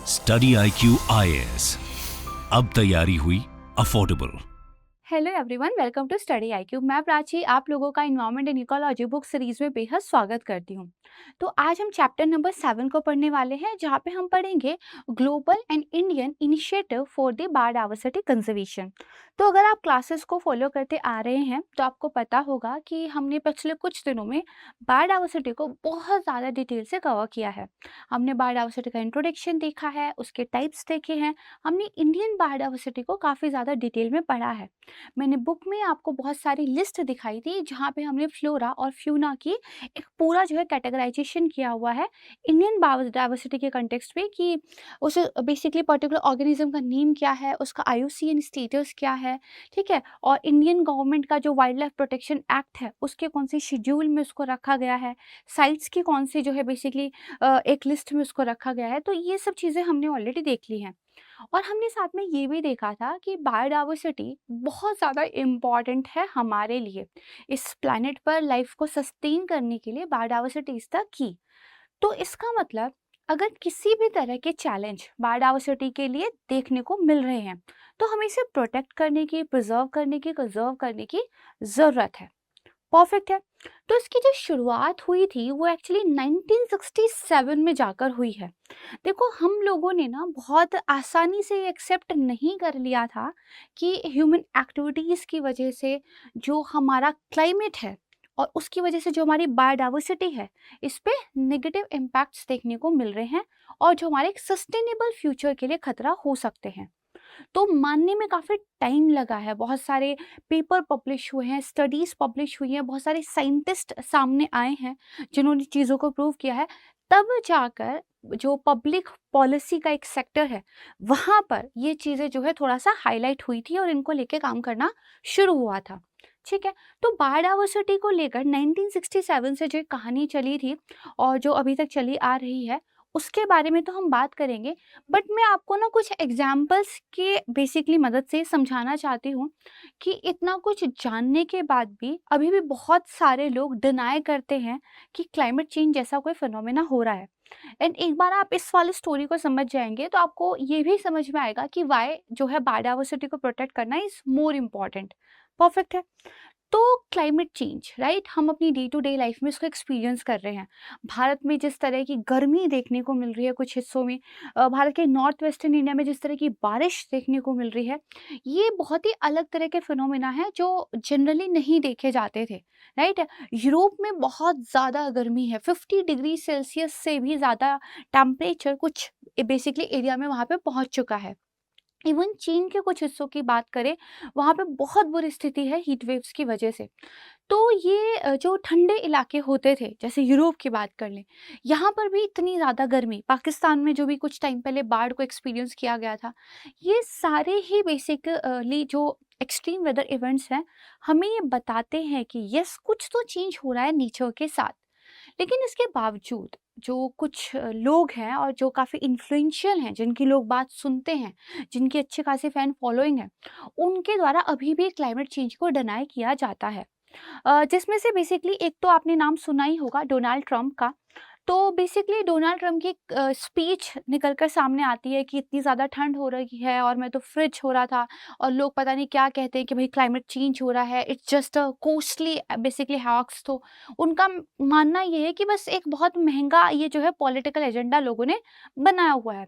Study IQ IAS, अब तैयारी हुई affordable. Hello everyone, welcome to study IQ। मैं प्राची आप लोगों का environment and ecology book series में बेहद स्वागत करती हूँ। तो आज हम चैप्टर नंबर 7 को पढ़ने वाले हैं, जहाँ पे हम पढ़ेंगे global and Indian initiative for the biodiversity conservation. तो अगर आप क्लासेस को फॉलो करते आ रहे हैं तो आपको पता होगा कि हमने पिछले कुछ दिनों में बायोडायवर्सिटी को बहुत ज़्यादा डिटेल से कवर किया है। हमने बायोडायवर्सिटी का इंट्रोडक्शन देखा है, उसके टाइप्स देखे हैं, हमने इंडियन बायोडायवर्सिटी को काफ़ी ज़्यादा डिटेल में पढ़ा है। मैंने बुक में आपको बहुत सारी लिस्ट दिखाई थी, जहाँ पे हमने फ्लोरा और फ्यूना की एक पूरा जो है कैटेगराइजेशन किया हुआ है इंडियन बायोडायवर्सिटी के कंटेक्स्ट में, कि उस बेसिकली पर्टिकुलर ऑर्गेनिज्म का नेम क्या है, उसका IUCN स्टेटस क्या है, ठीक है, और इंडियन गवर्नमेंट का जो वाइल्ड लाइफ प्रोटेक्शन एक्ट है उसके कौन से शेड्यूल में उसको रखा गया है, साइट्स की कौन सी जो है बेसिकली एक लिस्ट में उसको रखा गया है। तो ये सब चीज़ें हमने ऑलरेडी देख ली हैं। और हमने साथ में ये भी देखा था कि बायोडायवर्सिटी बहुत ज़्यादा इम्पॉर्टेंट है हमारे लिए। इस प्लैनेट पर लाइफ को सस्टेन करने के लिए बायोडायवर्सिटी इज़ द की। तो इसका मतलब अगर किसी भी तरह के चैलेंज बायोडायवर्सिटी के लिए देखने को मिल रहे हैं तो हमें इसे प्रोटेक्ट करने की, प्रिजर्व करने की, कंजर्व करने की ज़रूरत है। परफेक्ट है। तो इसकी जो शुरुआत हुई थी वो एक्चुअली 1967 में जाकर हुई है। देखो, हम लोगों ने ना बहुत आसानी से एक्सेप्ट नहीं कर लिया था कि ह्यूमन एक्टिविटीज़ की वजह से जो हमारा क्लाइमेट है और उसकी वजह से जो हमारी बायोडाइवर्सिटी है, इस पे नेगेटिव इम्पैक्ट्स देखने को मिल रहे हैं और जो हमारे सस्टेनेबल फ्यूचर के लिए खतरा हो सकते हैं। तो मानने में काफ़ी टाइम लगा है, बहुत सारे पेपर पब्लिश हुए हैं, स्टडीज़ पब्लिश हुई हैं, बहुत सारे साइंटिस्ट सामने आए हैं जिन्होंने चीज़ों को प्रूव किया है। तब जाकर जो पब्लिक पॉलिसी का एक सेक्टर है, वहाँ पर ये चीज़ें जो है थोड़ा-सा हाईलाइट हुई थी और इनको लेके काम करना शुरू हुआ था। ठीक है? तो बायोडायवर्सिटी को लेकर 1967 से जो एक कहानी चली थी और जो अभी तक चली आ रही है, उसके बारे में तो हम बात करेंगे। बट मैं आपको ना कुछ एग्जाम्पल्स के बेसिकली मदद से समझाना चाहती हूँ कि इतना कुछ जानने के बाद भी अभी भी बहुत सारे लोग डिनाई करते हैं कि क्लाइमेट चेंज जैसा कोई फिनोमेना हो रहा है। एंड एक बार आप इस वाली स्टोरी को समझ जाएंगे तो आपको ये भी समझ में आएगा कि वाई जो है बायोडायवर्सिटी को प्रोटेक्ट करना इज मोर इम्पॉर्टेंट। परफेक्ट है। तो क्लाइमेट चेंज, राइट, हम अपनी डे टू डे लाइफ में इसको एक्सपीरियंस कर रहे हैं। भारत में जिस तरह की गर्मी देखने को मिल रही है कुछ हिस्सों में, भारत के नॉर्थ वेस्टर्न इंडिया में जिस तरह की बारिश देखने को मिल रही है, ये बहुत ही अलग तरह के फिनोमेना है जो जनरली नहीं देखे जाते थे। राइट, यूरोप में बहुत ज़्यादा गर्मी है, 50 डिग्री सेल्सियस से भी ज़्यादा टेम्परेचर कुछ बेसिकली एरिया में वहाँ पे पहुँच चुका है। इवन चीन के कुछ हिस्सों की बात करें, वहाँ पे बहुत बुरी स्थिति है हीट वेव्स की वजह से। तो ये जो ठंडे इलाके होते थे, जैसे यूरोप की बात कर लें, यहाँ पर भी इतनी ज़्यादा गर्मी, पाकिस्तान में जो भी कुछ टाइम पहले बाढ़ को एक्सपीरियंस किया गया था, ये सारे ही बेसिकली जो एक्सट्रीम वेदर इवेंट्स हैं, हमें ये बताते हैं कि यस, कुछ तो चेंज हो रहा है नेचर के साथ। लेकिन इसके बावजूद जो कुछ लोग हैं और जो काफ़ी इन्फ्लुएंशियल हैं, जिनकी लोग बात सुनते हैं, जिनकी अच्छी खासी फैन फॉलोइंग है, उनके द्वारा अभी भी क्लाइमेट चेंज को डिनाई किया जाता है। जिसमें से बेसिकली एक तो आपने नाम सुना ही होगा, डोनाल्ड ट्रंप का। तो बेसिकली डोनाल्ड ट्रंप की स्पीच निकल कर सामने आती है कि इतनी ज़्यादा ठंड हो रही है और मैं तो फ्रिज हो रहा था, और लोग पता नहीं क्या कहते हैं कि भाई क्लाइमेट चेंज हो रहा है, it's just a costly basically hoax. तो उनका मानना ये है कि बस एक बहुत महंगा ये जो है पॉलिटिकल एजेंडा लोगों ने बनाया हुआ है।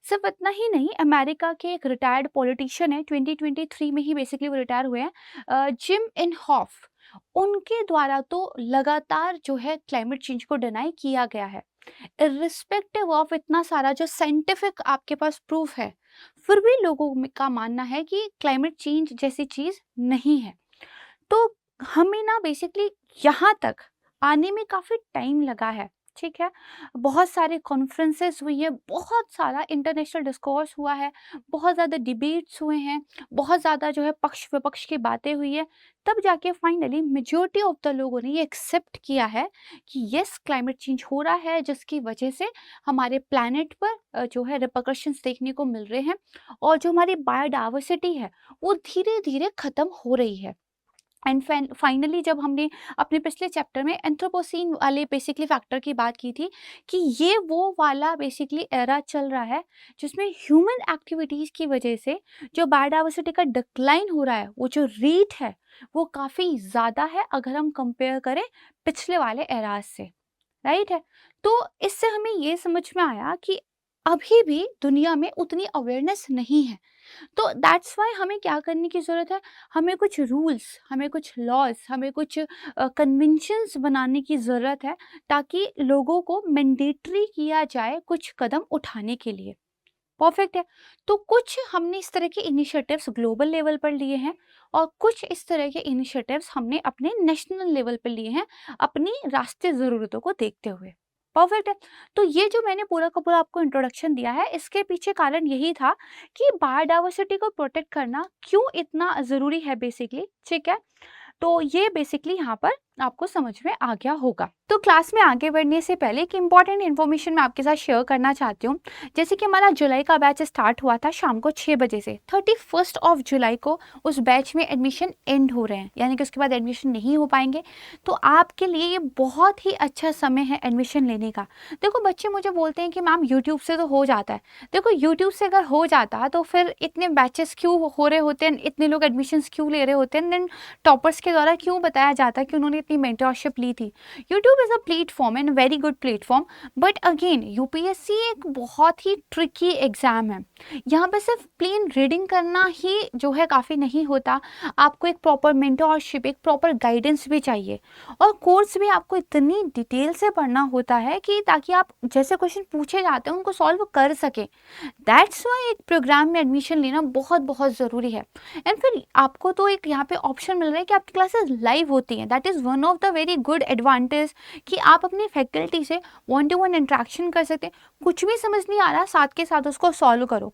सिर्फ इतना ही नहीं, अमेरिका के एक रिटायर्ड पॉलिटिशियन है, 2023 में ही बेसिकली वो रिटायर हुए हैं, जिम इनहॉफ, उनके द्वारा तो लगातार जो है क्लाइमेट चेंज को डिनाई किया गया है। इर्रिस्पेक्टिव ऑफ इतना सारा जो साइंटिफिक आपके पास प्रूफ है, फिर भी का मानना है कि क्लाइमेट चेंज जैसी चीज नहीं है। तो हमें ना बेसिकली यहाँ तक आने में काफ़ी टाइम लगा है। ठीक है, बहुत सारे कॉन्फ्रेंसेस हुई है, बहुत सारा इंटरनेशनल डिस्कोर्स हुआ है, बहुत ज़्यादा डिबेट्स हुए हैं, बहुत ज़्यादा जो है पक्ष विपक्ष की बातें हुई है। तब जाके फाइनली मेजॉरिटी ऑफ द लोगों ने ये एक्सेप्ट किया है कि यस, क्लाइमेट चेंज हो रहा है, जिसकी वजह से हमारे प्लैनेट पर जो है रिपरकशंस देखने को मिल रहे हैं और जो हमारी बायोडाइवर्सिटी है वो धीरे धीरे ख़त्म हो रही है। एंड फाइनली जब हमने अपने पिछले चैप्टर में एंथ्रोपोसीन वाले बेसिकली फैक्टर की बात की थी कि ये वो वाला बेसिकली एरा चल रहा है जिसमें ह्यूमन एक्टिविटीज़ की वजह से जो बायोडाइवर्सिटी का डिक्लाइन हो रहा है, वो जो रेट है वो काफ़ी ज़्यादा है अगर हम कंपेयर करें पिछले वाले एराज से, राइट है। तो इससे हमें ये समझ में आया कि अभी भी दुनिया में उतनी अवेयरनेस नहीं है। तो दैट्स वाई हमें क्या करने की ज़रूरत है, हमें कुछ रूल्स, हमें कुछ लॉज, हमें कुछ कन्वेंशंस बनाने की ज़रूरत है ताकि लोगों को मैंडेटरी किया जाए कुछ कदम उठाने के लिए। परफेक्ट है। तो कुछ हमने इस तरह के इनिशिएटिव्स ग्लोबल लेवल पर लिए हैं और कुछ इस तरह के इनिशिएटिव्स हमने अपने नेशनल लेवल पर लिए हैं अपनी राष्ट्रीय ज़रूरतों को देखते हुए। परफेक्ट है। तो ये जो मैंने पूरा का पूरा आपको इंट्रोडक्शन दिया है, इसके पीछे कारण यही था कि बायोडाइवर्सिटी को प्रोटेक्ट करना क्यों इतना ज़रूरी है बेसिकली, ठीक है। तो ये बेसिकली यहाँ पर आपको समझ में आ गया होगा। तो क्लास में आगे बढ़ने से पहले एक इम्पॉर्टेंट इन्फॉर्मेशन मैं आपके साथ शेयर करना चाहती हूँ। जैसे कि हमारा जुलाई का बैच स्टार्ट हुआ था शाम को 6 बजे से, 31 ऑफ जुलाई को उस बैच में एडमिशन एंड हो रहे हैं, यानी कि उसके बाद एडमिशन नहीं हो पाएंगे। तो आपके लिए ये बहुत ही अच्छा समय है एडमिशन लेने का। देखो बच्चे मुझे बोलते हैं कि मैम यूट्यूब से तो हो जाता है। देखो यूट्यूब से अगर हो जाता तो फिर इतने बैचेस क्यों हो रहे होते हैं, इतने लोग एडमिशन्स क्यों ले रहे होते हैं, देन टॉपर्स के द्वारा क्यों बताया जाता कि उन्होंने इतनी मेंटरशिप ली थी। YouTube is a platform and very good platform, but again UPSC एक बहुत ही ट्रिकी एग्ज़ाम है। यहाँ पे सिर्फ प्लेन रीडिंग करना ही जो है काफ़ी नहीं होता, आपको एक प्रॉपर मेंटरशिप, एक प्रॉपर गाइडेंस भी चाहिए और कोर्स भी आपको इतनी डिटेल से पढ़ना होता है कि ताकि आप जैसे क्वेश्चन पूछे जाते हैं उनको सॉल्व कर सकें। दैट्स वाई एक प्रोग्राम में एडमिशन लेना बहुत बहुत ज़रूरी है। एंड फिर आपको तो एक यहाँ पे ऑप्शन मिल रहा है कि आपकी क्लासेस लाइव होती हैं। That is one of the very good advantage कि आप अपनी फैकल्टी से 1-to-1 इंट्रैक्शन कर सकते हैं। कुछ भी समझ नहीं आ रहा, साथ के साथ उसको सॉल्व करो।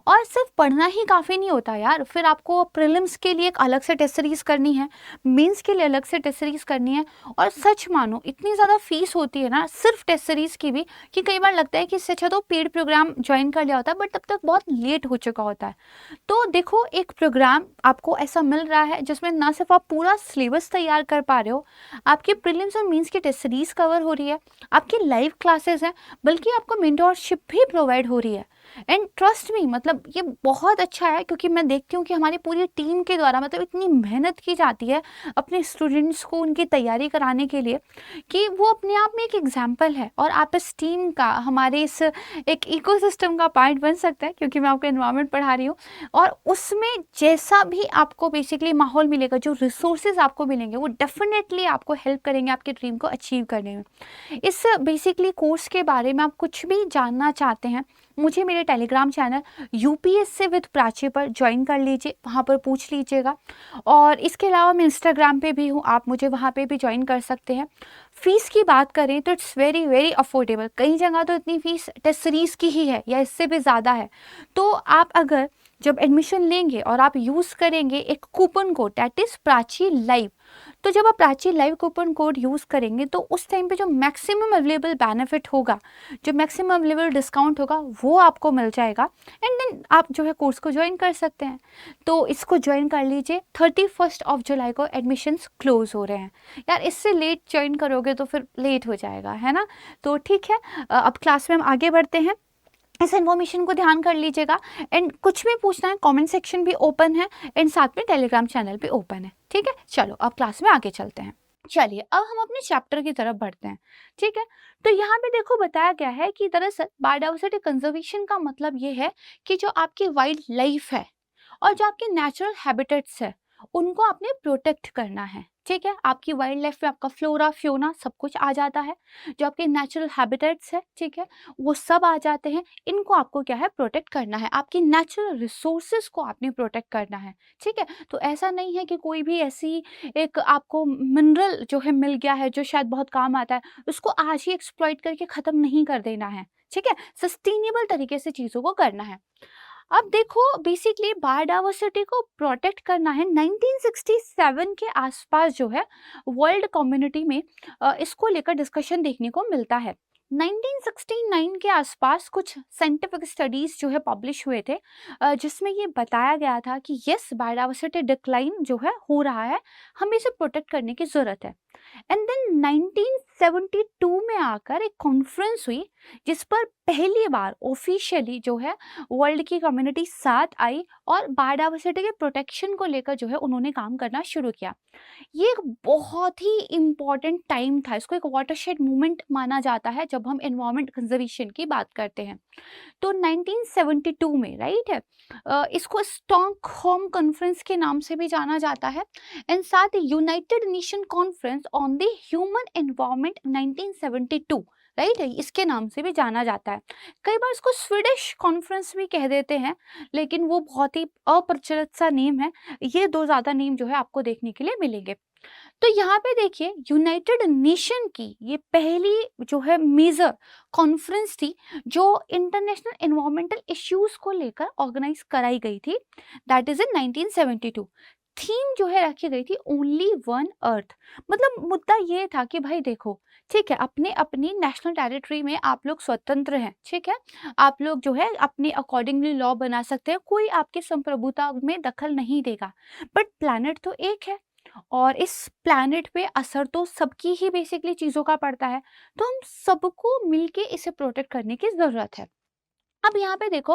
और सिर्फ पढ़ना ही काफ़ी नहीं होता यार, फिर आपको प्रीलिम्स के लिए एक अलग से टेस्ट सीरीज करनी है, मेंस के लिए अलग से टेस्ट सीरीज करनी है। और सच मानो इतनी ज़्यादा फीस होती है ना सिर्फ टेस्ट सीरीज की भी, कि कई बार लगता है कि इससे अच्छा तो पेड प्रोग्राम ज्वाइन कर लिया होता है, बट तब तक बहुत लेट हो चुका होता है। तो देखो एक प्रोग्राम आपको ऐसा मिल रहा है जिसमें ना सिर्फ आप पूरा सिलेबस तैयार कर पा रहे हो, आपके प्रीलिम्स और मेंस की टेस्ट सीरीज कवर हो रही है, आपकी लाइव क्लासेस हैं, बल्कि आपको मेंटरशिप भी प्रोवाइड हो रही है। एंड ट्रस्ट मी, मतलब ये बहुत अच्छा है क्योंकि मैं देखती हूँ कि हमारी पूरी टीम के द्वारा मतलब इतनी मेहनत की जाती है अपने स्टूडेंट्स को उनकी तैयारी कराने के लिए कि वो अपने आप में एक एग्जाम्पल है। और आप इस टीम का, हमारे इस एक इकोसिस्टम का पार्ट बन सकता है क्योंकि मैं आपको एनवायरनमेंट पढ़ा रही हूँ। और उसमें जैसा भी आपको बेसिकली माहौल मिलेगा, जो रिसोर्सेज आपको मिलेंगे, वो डेफिनेटली आपको हेल्प करेंगे आपके ड्रीम को अचीव करने में। इस बेसिकली कोर्स के बारे में आप कुछ भी जानना चाहते हैं, मुझे मेरे Telegram channel UPSC with Prachi पर ज्वाइन कर लीजिए, वहाँ पर पूछ लीजिएगा। और इसके अलावा मैं इंस्टाग्राम पे भी हूँ, आप मुझे वहाँ पे भी ज्वाइन कर सकते हैं। फ़ीस की बात करें तो इट्स वेरी वेरी अफोर्डेबल। कई जगह तो इतनी फ़ीस टेस्ट सीरीज़ की ही है या इससे भी ज़्यादा है। तो आप अगर जब एडमिशन लेंगे और आप यूज़ करेंगे एक coupon code that is Prachi live, तो जब आप Prachi live coupon code use करेंगे तो उस टाइम पे जो मैक्सिमम अवेलेबल बेनिफिट होगा, जो मैक्सिमम अवेलेबल डिस्काउंट होगा, वो आपको मिल जाएगा। एंड देन आप जो है कोर्स को ज्वाइन कर सकते हैं। तो इसको ज्वाइन कर लीजिए। 31 ऑफ जुलाई को एडमिशन्स क्लोज हो रहे हैं। यार इससे लेट ज्वाइन करोगे तो फिर लेट हो जाएगा, है ना। तो ठीक है, अब क्लास में हम आगे बढ़ते हैं। इस इन्फॉर्मेशन को ध्यान कर लीजिएगा। एंड कुछ भी पूछना है, कमेंट सेक्शन भी ओपन है एंड साथ में टेलीग्राम चैनल भी ओपन है, ठीक है। चलो अब क्लास में आगे चलते हैं। चलिए अब हम अपने चैप्टर की तरफ बढ़ते हैं, ठीक है। तो यहाँ पे देखो बताया गया है कि दरअसल बायोडाइवर्सिटी कंजर्वेशन का मतलब ये है कि जो आपकी वाइल्ड लाइफ है और जो आपके नेचुरल हैबिटेट्स है उनको आपने प्रोटेक्ट करना है, ठीक है। आपकी वाइल्ड लाइफ में आपका फ्लोरा फ्योना सब कुछ आ जाता है, जो आपके नेचुरल हैबिटेट्स है, ठीक है, वो सब आ जाते हैं। इनको आपको क्या है, प्रोटेक्ट करना है। आपकी नेचुरल रिसोर्सेज को आपने प्रोटेक्ट करना है, ठीक है। तो ऐसा नहीं है कि कोई भी ऐसी एक आपको मिनरल जो है मिल गया है जो शायद बहुत काम आता है, उसको आज ही एक्सप्लॉइट करके ख़त्म नहीं कर देना है, ठीक है। सस्टेनेबल तरीके से चीज़ों को करना है। अब देखो बेसिकली बायोडाइवर्सिटी को प्रोटेक्ट करना है। 1967 के आसपास जो है वर्ल्ड कम्युनिटी में इसको लेकर डिस्कशन देखने को मिलता है। 1969 के आसपास कुछ साइंटिफिक स्टडीज जो है पब्लिश हुए थे, जिसमें ये बताया गया था कि यस, बायोडायवर्सिटी डिक्लाइन जो है हो रहा है, हमें इसे प्रोटेक्ट करने की ज़रूरत है। एंड देन 1972 में आकर एक कॉन्फ्रेंस हुई जिस पर पहली बार ऑफिशियली जो है वर्ल्ड की कम्युनिटी साथ आई और बायोडायवर्सिटी के प्रोटेक्शन को लेकर जो है उन्होंने काम करना शुरू किया। ये एक बहुत ही इम्पॉर्टेंट टाइम था, इसको एक वाटरशेड मूवमेंट माना जाता है जब हम एनवायरमेंट कंजर्वेशन की बात करते हैं। तो 1972 में, राइट है, इसको स्टॉकहोम कॉन्फ्रेंस के नाम से भी जाना जाता है। एंड साथ ही United Nation conference on the Human Environment 1972, right है, इसके नाम से भी जाना जाता है। कई बार इसको स्वीडिश कॉन्फ्रेंस भी कह देते हैं, लेकिन वो बहुत ही अप्रचलित सा नेम है। ये दो ज़्यादा नेम जो है आपको देखने के लिए मिलेंगे। तो यहाँ पे देखिए, यूनाइटेड नेशन की ये पहली जो है मेजर कॉन्फ्रेंस थी जो इंटरनेशनल एनवायरमेंटल इश्यूज को लेकर ऑर्गेनाइज कराई गई थी। That is in 1972। थीम जो है रखी गई थी ओनली वन अर्थ। मतलब मुद्दा ये था कि भाई देखो, ठीक है, अपने अपनी नेशनल टेरिटरी में आप लोग स्वतंत्र हैं, ठीक है, आप लोग जो है अपने अकॉर्डिंगली लॉ बना सकते हैं, कोई आपकी संप्रभुता में दखल नहीं देगा, बट प्लैनेट तो एक है और इस प्लैनेट पे असर तो सबकी ही बेसिकली चीज़ों का पड़ता है, तो हम सबको मिलके इसे प्रोटेक्ट करने की ज़रूरत है। अब यहाँ पे देखो,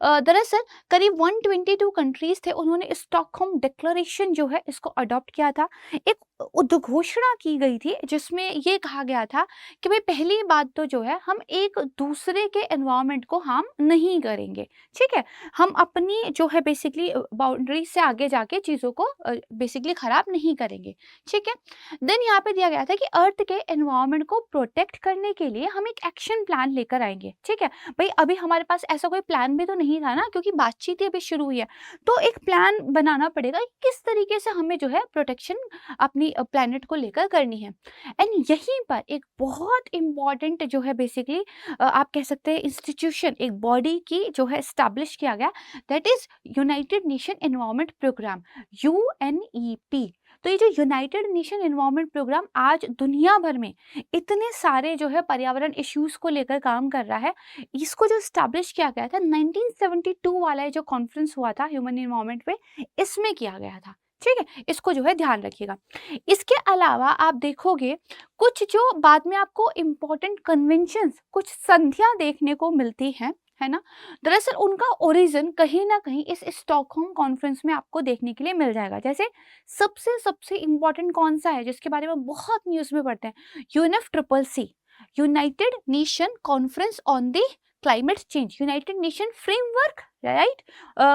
दरअसल करीब 122 कंट्रीज थे, उन्होंने स्टॉकहोम डिक्लेरेशन जो है इसको अडॉप्ट किया था। एक उद्घोषणा की गई थी जिसमें ये कहा गया था कि भाई पहली बात तो जो है हम एक दूसरे के एनवायरनमेंट को हार्म नहीं करेंगे, ठीक है, हम अपनी जो है बेसिकली बाउंड्री से आगे जाके चीज़ों को बेसिकली ख़राब नहीं करेंगे, ठीक है। देन यहाँ पे दिया गया था कि अर्थ के एनवायरनमेंट को प्रोटेक्ट करने के लिए हम एक एक्शन प्लान लेकर आएंगे, ठीक है। भाई अभी हमारे पास ऐसा कोई प्लान भी तो नहीं था ना, क्योंकि बातचीत ही अभी शुरू हुई है, तो एक प्लान बनाना पड़ेगा कि किस तरीके से हमें जो है प्रोटेक्शन अपनी प्लेनेट को लेकर करनी है। एंड यहीं पर एक बहुत इंपॉर्टेंट जो है बेसिकली आप कह सकते हैं इंस्टीट्यूशन, एक बॉडी की जो है स्टैब्लिश किया गया, that is United Nation environment programme, UNEP। तो ये जो यूनाइटेड नेशन एनवायरनमेंट प्रोग्राम आज दुनिया भर में इतने सारे जो है पर्यावरण इश्यूज को लेकर काम कर रहा है, इसको जो स्टैब्लिश किया गया था 1972 वाला जो कॉन्फ्रेंस हुआ था ह्यूमन एनवायरनमेंट पे, इसमें किया गया था, ठीक है, इसको जो है ध्यान रखिएगा। इसके अलावा आप देखोगे कुछ जो बाद में आपको इम्पोर्टेंट कन्वेंशंस, कुछ संधियां देखने को मिलती हैं, है ना, दरअसल उनका ओरिजिन कहीं ना कहीं इस स्टॉकहोम कॉन्फ्रेंस में आपको देखने के लिए मिल जाएगा। जैसे सबसे सबसे इम्पोर्टेंट कौन सा है जिसके बारे में बहुत न्यूज़ में पढ़ते हैं, UNFCCC, United Nation conference on the climate change, United Nation framework, right,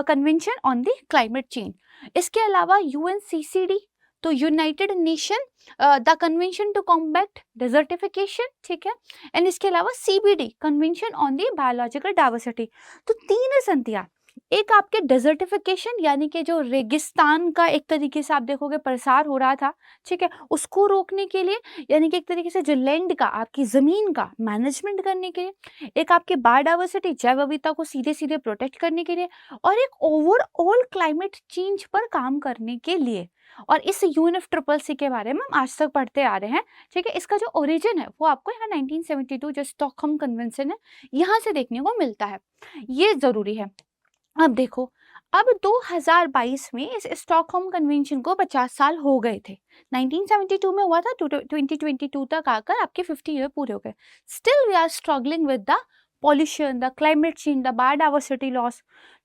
convention on the climate change. इसके अलावा UNCCD, तो United Nation the convention to combat desertification, ठीक है। एंड इसके अलावा CBD, convention on the biological diversity. तो तीन संधियां, एक आपके डेजर्टिफिकेशन यानी कि जो रेगिस्तान का एक तरीके से आप देखोगे प्रसार हो रहा था, ठीक है, उसको रोकने के लिए, यानी कि एक तरीके से जो लैंड का, आपकी ज़मीन का मैनेजमेंट करने के लिए, एक आपके बायोडाइवर्सिटी, जैव विविधता को सीधे सीधे प्रोटेक्ट करने के लिए, और एक ओवरऑल क्लाइमेट चेंज पर काम करने के लिए। और इस UNFCCC के बारे में हम आज तक पढ़ते आ रहे हैं, ठीक है। इसका जो ओरिजिन है वो आपको यहाँ 1972 जो स्टॉकहोम कन्वेंशन है यहाँ से देखने को मिलता है, ये ज़रूरी है। अब देखो, अब 2022 में इस स्टॉकहोम कन्वेंशन को 50 साल हो गए थे। 1972 में हुआ था, 2022 तक आकर आपके 50 ईयर पूरे हो गए। Still we are struggling with the pollution, the climate change, the biodiversity loss.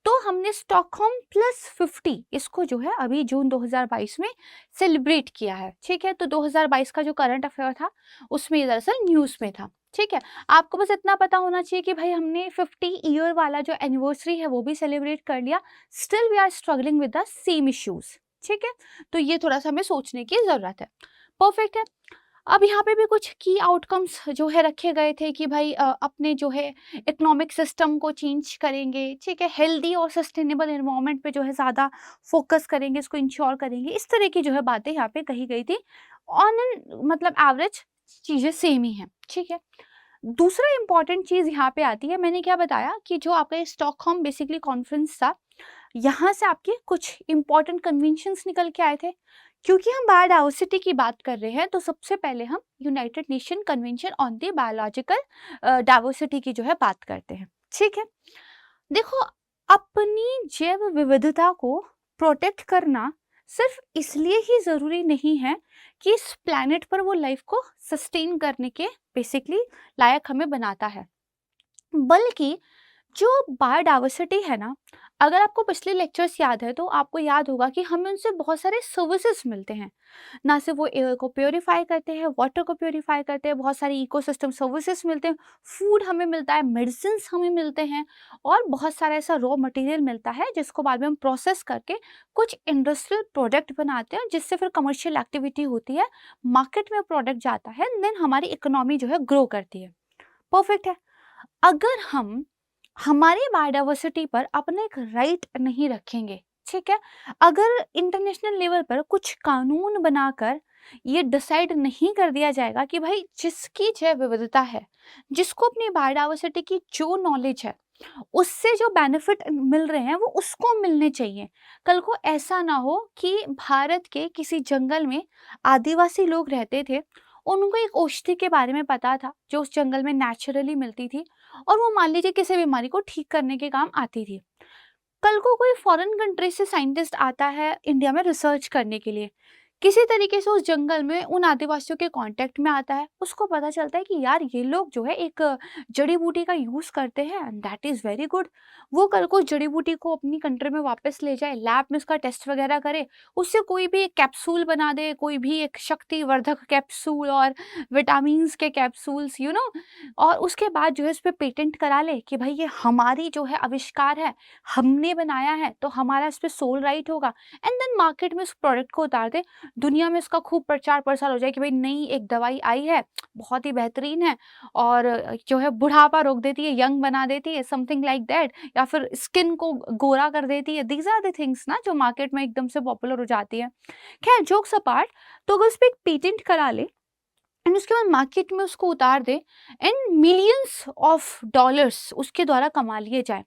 तो हमने स्टॉकहोम +50 इसको जो है अभी जून 2022 में सेलिब्रेट किया है, ठीक है। तो 2022 का जो करंट अफेयर था उसमें ये दरअसल न्यूज़ में था, ठीक है। आपको बस इतना पता होना चाहिए कि भाई हमने 50 ईयर वाला जो एनिवर्सरी है वो भी सेलिब्रेट कर लिया। Still we are struggling with the same issues, ठीक है। तो ये थोड़ा सा हमें सोचने की ज़रूरत है। परफेक्ट है। अब यहाँ पे भी कुछ की आउटकम्स जो है रखे गए थे कि भाई अपने जो है इकोनॉमिक सिस्टम को चेंज करेंगे, ठीक है, हेल्दी और सस्टेनेबल एनवायरनमेंट पे जो है ज़्यादा फोकस करेंगे, इसको इंश्योर करेंगे, इस तरह की जो है बातें यहाँ पे कही गई थी। ऑन एन मतलब एवरेज चीज़ें सेम ही हैं, ठीक है। दूसरा इंपॉर्टेंट चीज़ यहाँ पे आती है, मैंने क्या बताया कि जो आपका स्टॉकहोम बेसिकली कॉन्फ्रेंस था, यहाँ से आपके कुछ इंपॉर्टेंट कन्वेंशंस निकल के आए थे। क्योंकि हम बायोडाइवर्सिटी की बात कर रहे हैं तो सबसे पहले हम United nation convention on the biological diversity की जो है बात करते हैं। ठीक है, देखो, अपनी जैव विविधता को प्रोटेक्ट करना सिर्फ इसलिए ही जरूरी नहीं है कि इस प्लैनेट पर वो लाइफ को सस्टेन करने के बेसिकली लायक हमें बनाता है, बल्कि जो बायोडाइवर्सिटी है ना, अगर आपको पिछले लेक्चर्स याद है तो आपको याद होगा कि हमें उनसे बहुत सारे सर्विसेज मिलते हैं। ना सिर्फ वो एयर को प्योरीफाई करते हैं, वाटर को प्योरीफाई करते हैं, बहुत सारी इकोसिस्टम सर्विसेज मिलते हैं, फूड हमें मिलता है, मेडिसिन हमें मिलते हैं, और बहुत सारा ऐसा रॉ मटेरियल मिलता है जिसको बाद में हम प्रोसेस करके कुछ इंडस्ट्रियल प्रोडक्ट बनाते हैं, जिससे फिर कमर्शियल एक्टिविटी होती है, मार्केट में प्रोडक्ट जाता है, देन हमारी इकोनॉमी जो है ग्रो करती है। परफेक्ट है। अगर हम हमारी बायोडाइवर्सिटी पर अपना एक राइट नहीं रखेंगे, ठीक है, अगर इंटरनेशनल लेवल पर कुछ कानून बनाकर ये डिसाइड नहीं कर दिया जाएगा कि भाई जिसकी जैव विविधता है, जिसको अपनी बायोडाइवर्सिटी की जो नॉलेज है, उससे जो बेनिफिट मिल रहे हैं वो उसको मिलने चाहिए। कल को ऐसा ना हो कि भारत के किसी जंगल में आदिवासी लोग रहते थे, उनको एक औषधि के बारे में पता था जो उस जंगल में नेचुरली मिलती थी, और वो मान लीजिए किसी बीमारी को ठीक करने के काम आती थी। कल को कोई फॉरेन कंट्री से साइंटिस्ट आता है इंडिया में रिसर्च करने के लिए, किसी तरीके से उस जंगल में उन आदिवासियों के कांटेक्ट में आता है, उसको पता चलता है कि यार ये लोग जो है एक जड़ी बूटी का यूज करते हैं and that is very good. वो कल को जड़ी बूटी को अपनी कंट्री में वापस ले जाए, लैब में उसका टेस्ट वगैरह करे, उससे कोई भी एक कैप्सूल बना दे, कोई भी एक शक्तिवर्धक कैप्सूल और विटामिन के कैप्सूल्स और उसके बाद जो है उस पर पेटेंट करा ले कि भाई ये हमारी जो है आविष्कार है, हमने बनाया है, तो हमारा इस पर सोल राइट होगा, एंड देन मार्केट में उस प्रोडक्ट को उतार दे, दुनिया में इसका खूब प्रचार प्रसार हो जाए कि भाई नई एक दवाई आई है, बहुत ही बेहतरीन है, और जो है बुढ़ापा रोक देती है, यंग बना देती है, समथिंग लाइक दैट, या फिर स्किन को गोरा कर देती है। दीज आर द थिंग्स ना जो मार्केट में एकदम से पॉपुलर हो जाती है। खैर, जोक्स अपार्ट, तो अगर उस पर एक पेटेंट करा ले एंड उसके बाद मार्केट में उसको उतार दे एंड मिलियंस ऑफ डॉलर्स उसके द्वारा कमा लिए जाए,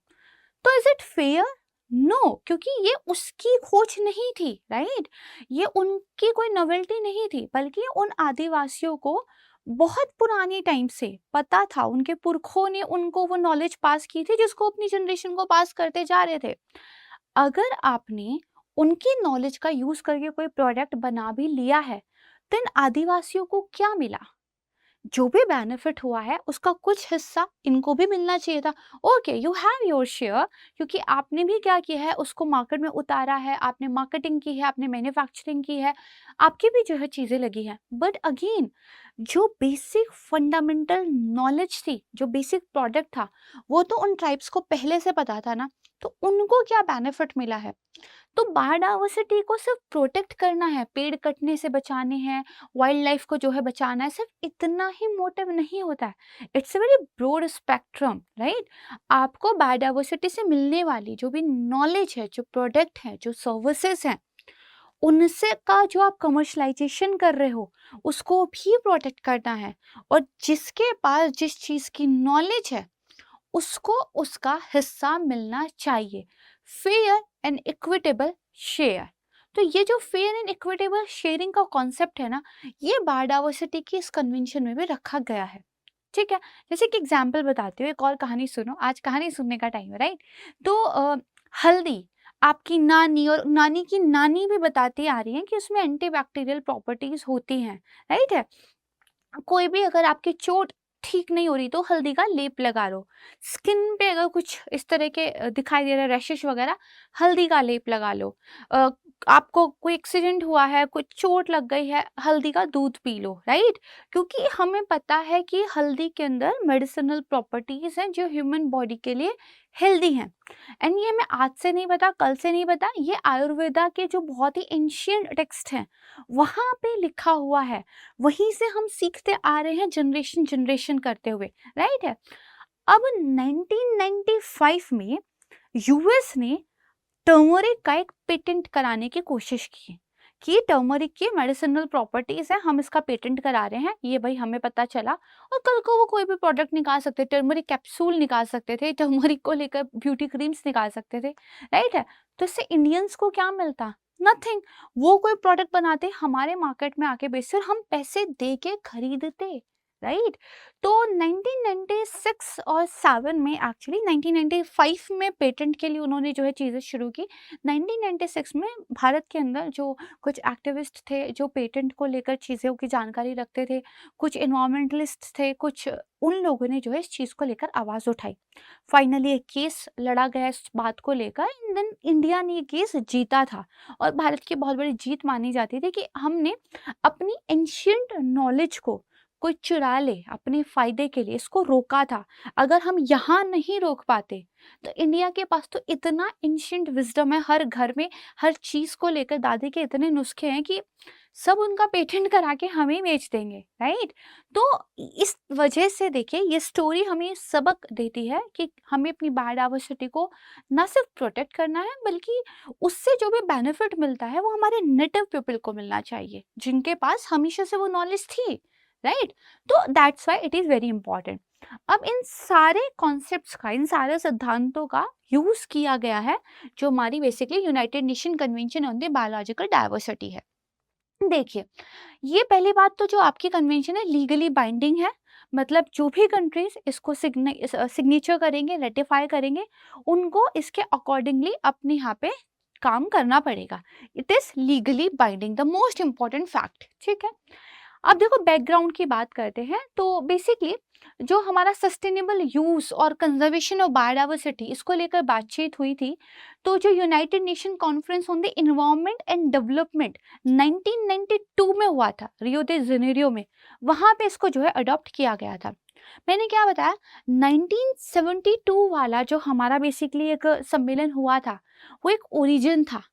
तो इज इट फेयर? नो, क्योंकि ये उसकी खोज नहीं थी, राइट? ये उनकी कोई नोवेल्टी नहीं थी, बल्कि उन आदिवासियों को बहुत पुराने टाइम से पता था, उनके पुरखों ने उनको वो नॉलेज पास की थी जिसको अपनी जनरेशन को पास करते जा रहे थे। अगर आपने उनकी नॉलेज का यूज करके कोई प्रोडक्ट बना भी लिया है, देन आदिवासियों को क्या मिला? जो भी बेनिफिट हुआ है उसका कुछ हिस्सा इनको भी मिलना चाहिए था। Okay, you have your share, क्योंकि आपने भी क्या किया है, उसको मार्केट में उतारा है, आपने मार्केटिंग की है, आपने मैन्युफैक्चरिंग की है, आपकी भी जो है चीज़ें लगी हैं। बट अगेन, जो बेसिक फंडामेंटल नॉलेज थी, जो बेसिक प्रोडक्ट था, वो तो उन ट्राइब्स को पहले से पता था ना, तो उनको क्या बेनिफिट मिला है? तो बायोडाइवर्सिटी को सिर्फ प्रोटेक्ट करना है, पेड़ कटने से बचाने हैं, वाइल्ड लाइफ को जो है बचाना है, सिर्फ इतना ही मोटिव नहीं होता है। It's a very broad spectrum, right? आपको बायोडाइवर्सिटी से मिलने वाली जो भी नॉलेज है, जो प्रोडक्ट है, जो सर्विसेज हैं, उनसे का जो आप कमर्शलाइजेशन कर रहे हो उसको भी प्रोटेक्ट करना है, और जिसके पास जिस चीज़ की नॉलेज है उसको उसका हिस्सा मिलना चाहिए। Fair and equitable share. तो ये जो फेयर एंड इक्विटेबल शेयरिंग का कॉन्सेप्ट है ना, ये बायोडाइवर्सिटी की इस कन्वेंशन में भी रखा गया है। ठीक है, जैसे कि एग्जाम्पल बताती हूँ, एक और कहानी सुनो, आज कहानी सुनने का टाइम है, राइट? तो हल्दी, आपकी नानी और नानी की नानी भी बताती आ रही है कि उसमें एंटीबैक्टीरियल प्रॉपर्टीज होती हैं, राइट है? कोई भी अगर आपकी चोट ठीक नहीं हो रही तो हल्दी का लेप लगा लो, स्किन पे अगर कुछ इस तरह के दिखाई दे रहे हैं रैशेस वगैरह, हल्दी का लेप लगा लो। अ, आपको कोई एक्सीडेंट हुआ है, कोई चोट लग गई है, हल्दी का दूध पी लो, राइट? क्योंकि हमें पता है कि हल्दी के अंदर मेडिसिनल प्रॉपर्टीज हैं जो ह्यूमन बॉडी के लिए हेल्दी हैं। एंड ये हमें आज से नहीं पता, कल से नहीं पता, ये आयुर्वेदा के जो बहुत ही एंशियंट टेक्स्ट हैं वहाँ पे लिखा हुआ है, वहीं से हम सीखते आ रहे हैं जनरेशन जनरेशन करते हुए, राइट है? अब 1995 में यूएस ने टर्मरिक का एक पेटेंट कराने की कोशिश की कि टर्मरिक की मेडिसिनल प्रॉपर्टीज है, हम इसका पेटेंट करा रहे हैं। ये भाई हमें पता चला, और कल को वो कोई भी प्रोडक्ट निकाल सकते, टर्मरिक कैप्सूल निकाल सकते थे, टर्मरिक को लेकर ब्यूटी क्रीम्स निकाल सकते थे, राइट है? तो इससे इंडियंस को क्या मिलता? नथिंग। वो कोई प्रोडक्ट बनाते, हमारे मार्केट में आके बेचते और हम पैसे दे के खरीदते, राइट। तो 1996 और 7 में, एक्चुअली 1995 में पेटेंट के लिए उन्होंने जो है चीज़ें शुरू की। 1996 में भारत के अंदर जो कुछ एक्टिविस्ट थे जो पेटेंट को लेकर चीज़ों की जानकारी रखते थे, कुछ इन्वायरमेंटलिस्ट थे, कुछ उन लोगों ने जो है इस चीज़ को लेकर आवाज़ उठाई। फाइनली एक केस लड़ा गया इस बात को लेकर, एंड देन इंडिया ने ये केस जीता था। और भारत की बहुत बड़ी जीत मानी जाती थी कि हमने अपनी एंशियंट नॉलेज को कोई चुरा ले अपने फायदे के लिए, इसको रोका था। अगर हम यहाँ नहीं रोक पाते तो इंडिया के पास तो इतना एंशियंट विजडम है, हर घर में हर चीज को लेकर दादी के इतने नुस्खे हैं कि सब उनका पेटेंट करा के हमें बेच देंगे, राइट। तो इस वजह से देखिए ये स्टोरी हमें सबक देती है कि हमें अपनी बायोडाइवर्सिटी को ना सिर्फ प्रोटेक्ट करना है, बल्कि उससे जो भी बेनिफिट मिलता है वो हमारे नेटिव पीपल को मिलना चाहिए जिनके पास हमेशा से वो नॉलेज थी, राइट। तो that's why it is very important. अब इन सारे कॉन्सेप्ट्स का, इन सारे सिद्धांतों का यूज किया गया है जो हमारी basically United nation convention on the biological diversity है। देखिए, ये पहली बात तो जो आपकी कन्वेंशन है लीगली बाइंडिंग है, मतलब जो भी कंट्रीज इसको सिग्नेचर करेंगे, रेटिफाई करेंगे, उनको इसके अकॉर्डिंगली अपने यहाँ पे काम करना पड़ेगा। It is legally binding, the most important fact, ठीक है। अब देखो बैकग्राउंड की बात करते हैं, तो बेसिकली जो हमारा सस्टेनेबल यूज और कंजर्वेशन ऑफ बायोडाइवर्सिटी इसको लेकर बातचीत हुई थी, तो जो United Nation conference on the Environment and development 1992 में हुआ था रियो दे जेनेरियो में, वहां पे इसको जो है अडॉप्ट किया गया था। मैंने क्या बताया, 1972 वाला जो हमारा बेसिकली एक सम्मेलन हुआ था, वो एक ओरिजिन था,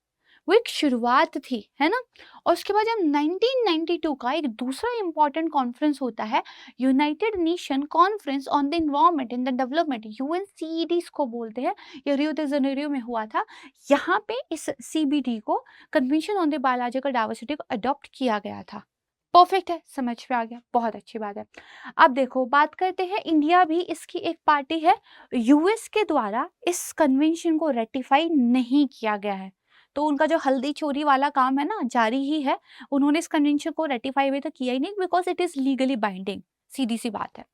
वो एक शुरुआत थी, है ना। और उसके बाद जब 1992 का एक दूसरा इंपॉर्टेंट कॉन्फ्रेंस होता है, United Nation conference on the Environment and the Development, UNCED इसको बोलते हैं, ये रियो दे जेनेरियो में हुआ था। यहाँ पे इस सीबीडी को, convention on the biological diversity को अडॉप्ट किया गया था। परफेक्ट है, समझ में आ गया, बहुत अच्छी बात है। अब देखो बात करते हैं, इंडिया भी इसकी एक पार्टी है। यूएस के द्वारा इस कन्वेंशन को रेटिफाई नहीं किया गया है, तो उनका जो हल्दी चोरी वाला काम है ना, जारी ही है। उन्होंने इस कन्वेंशन को रेटिफाई भी तो किया ही नहीं, because it is legally binding, सीधी सी बात है,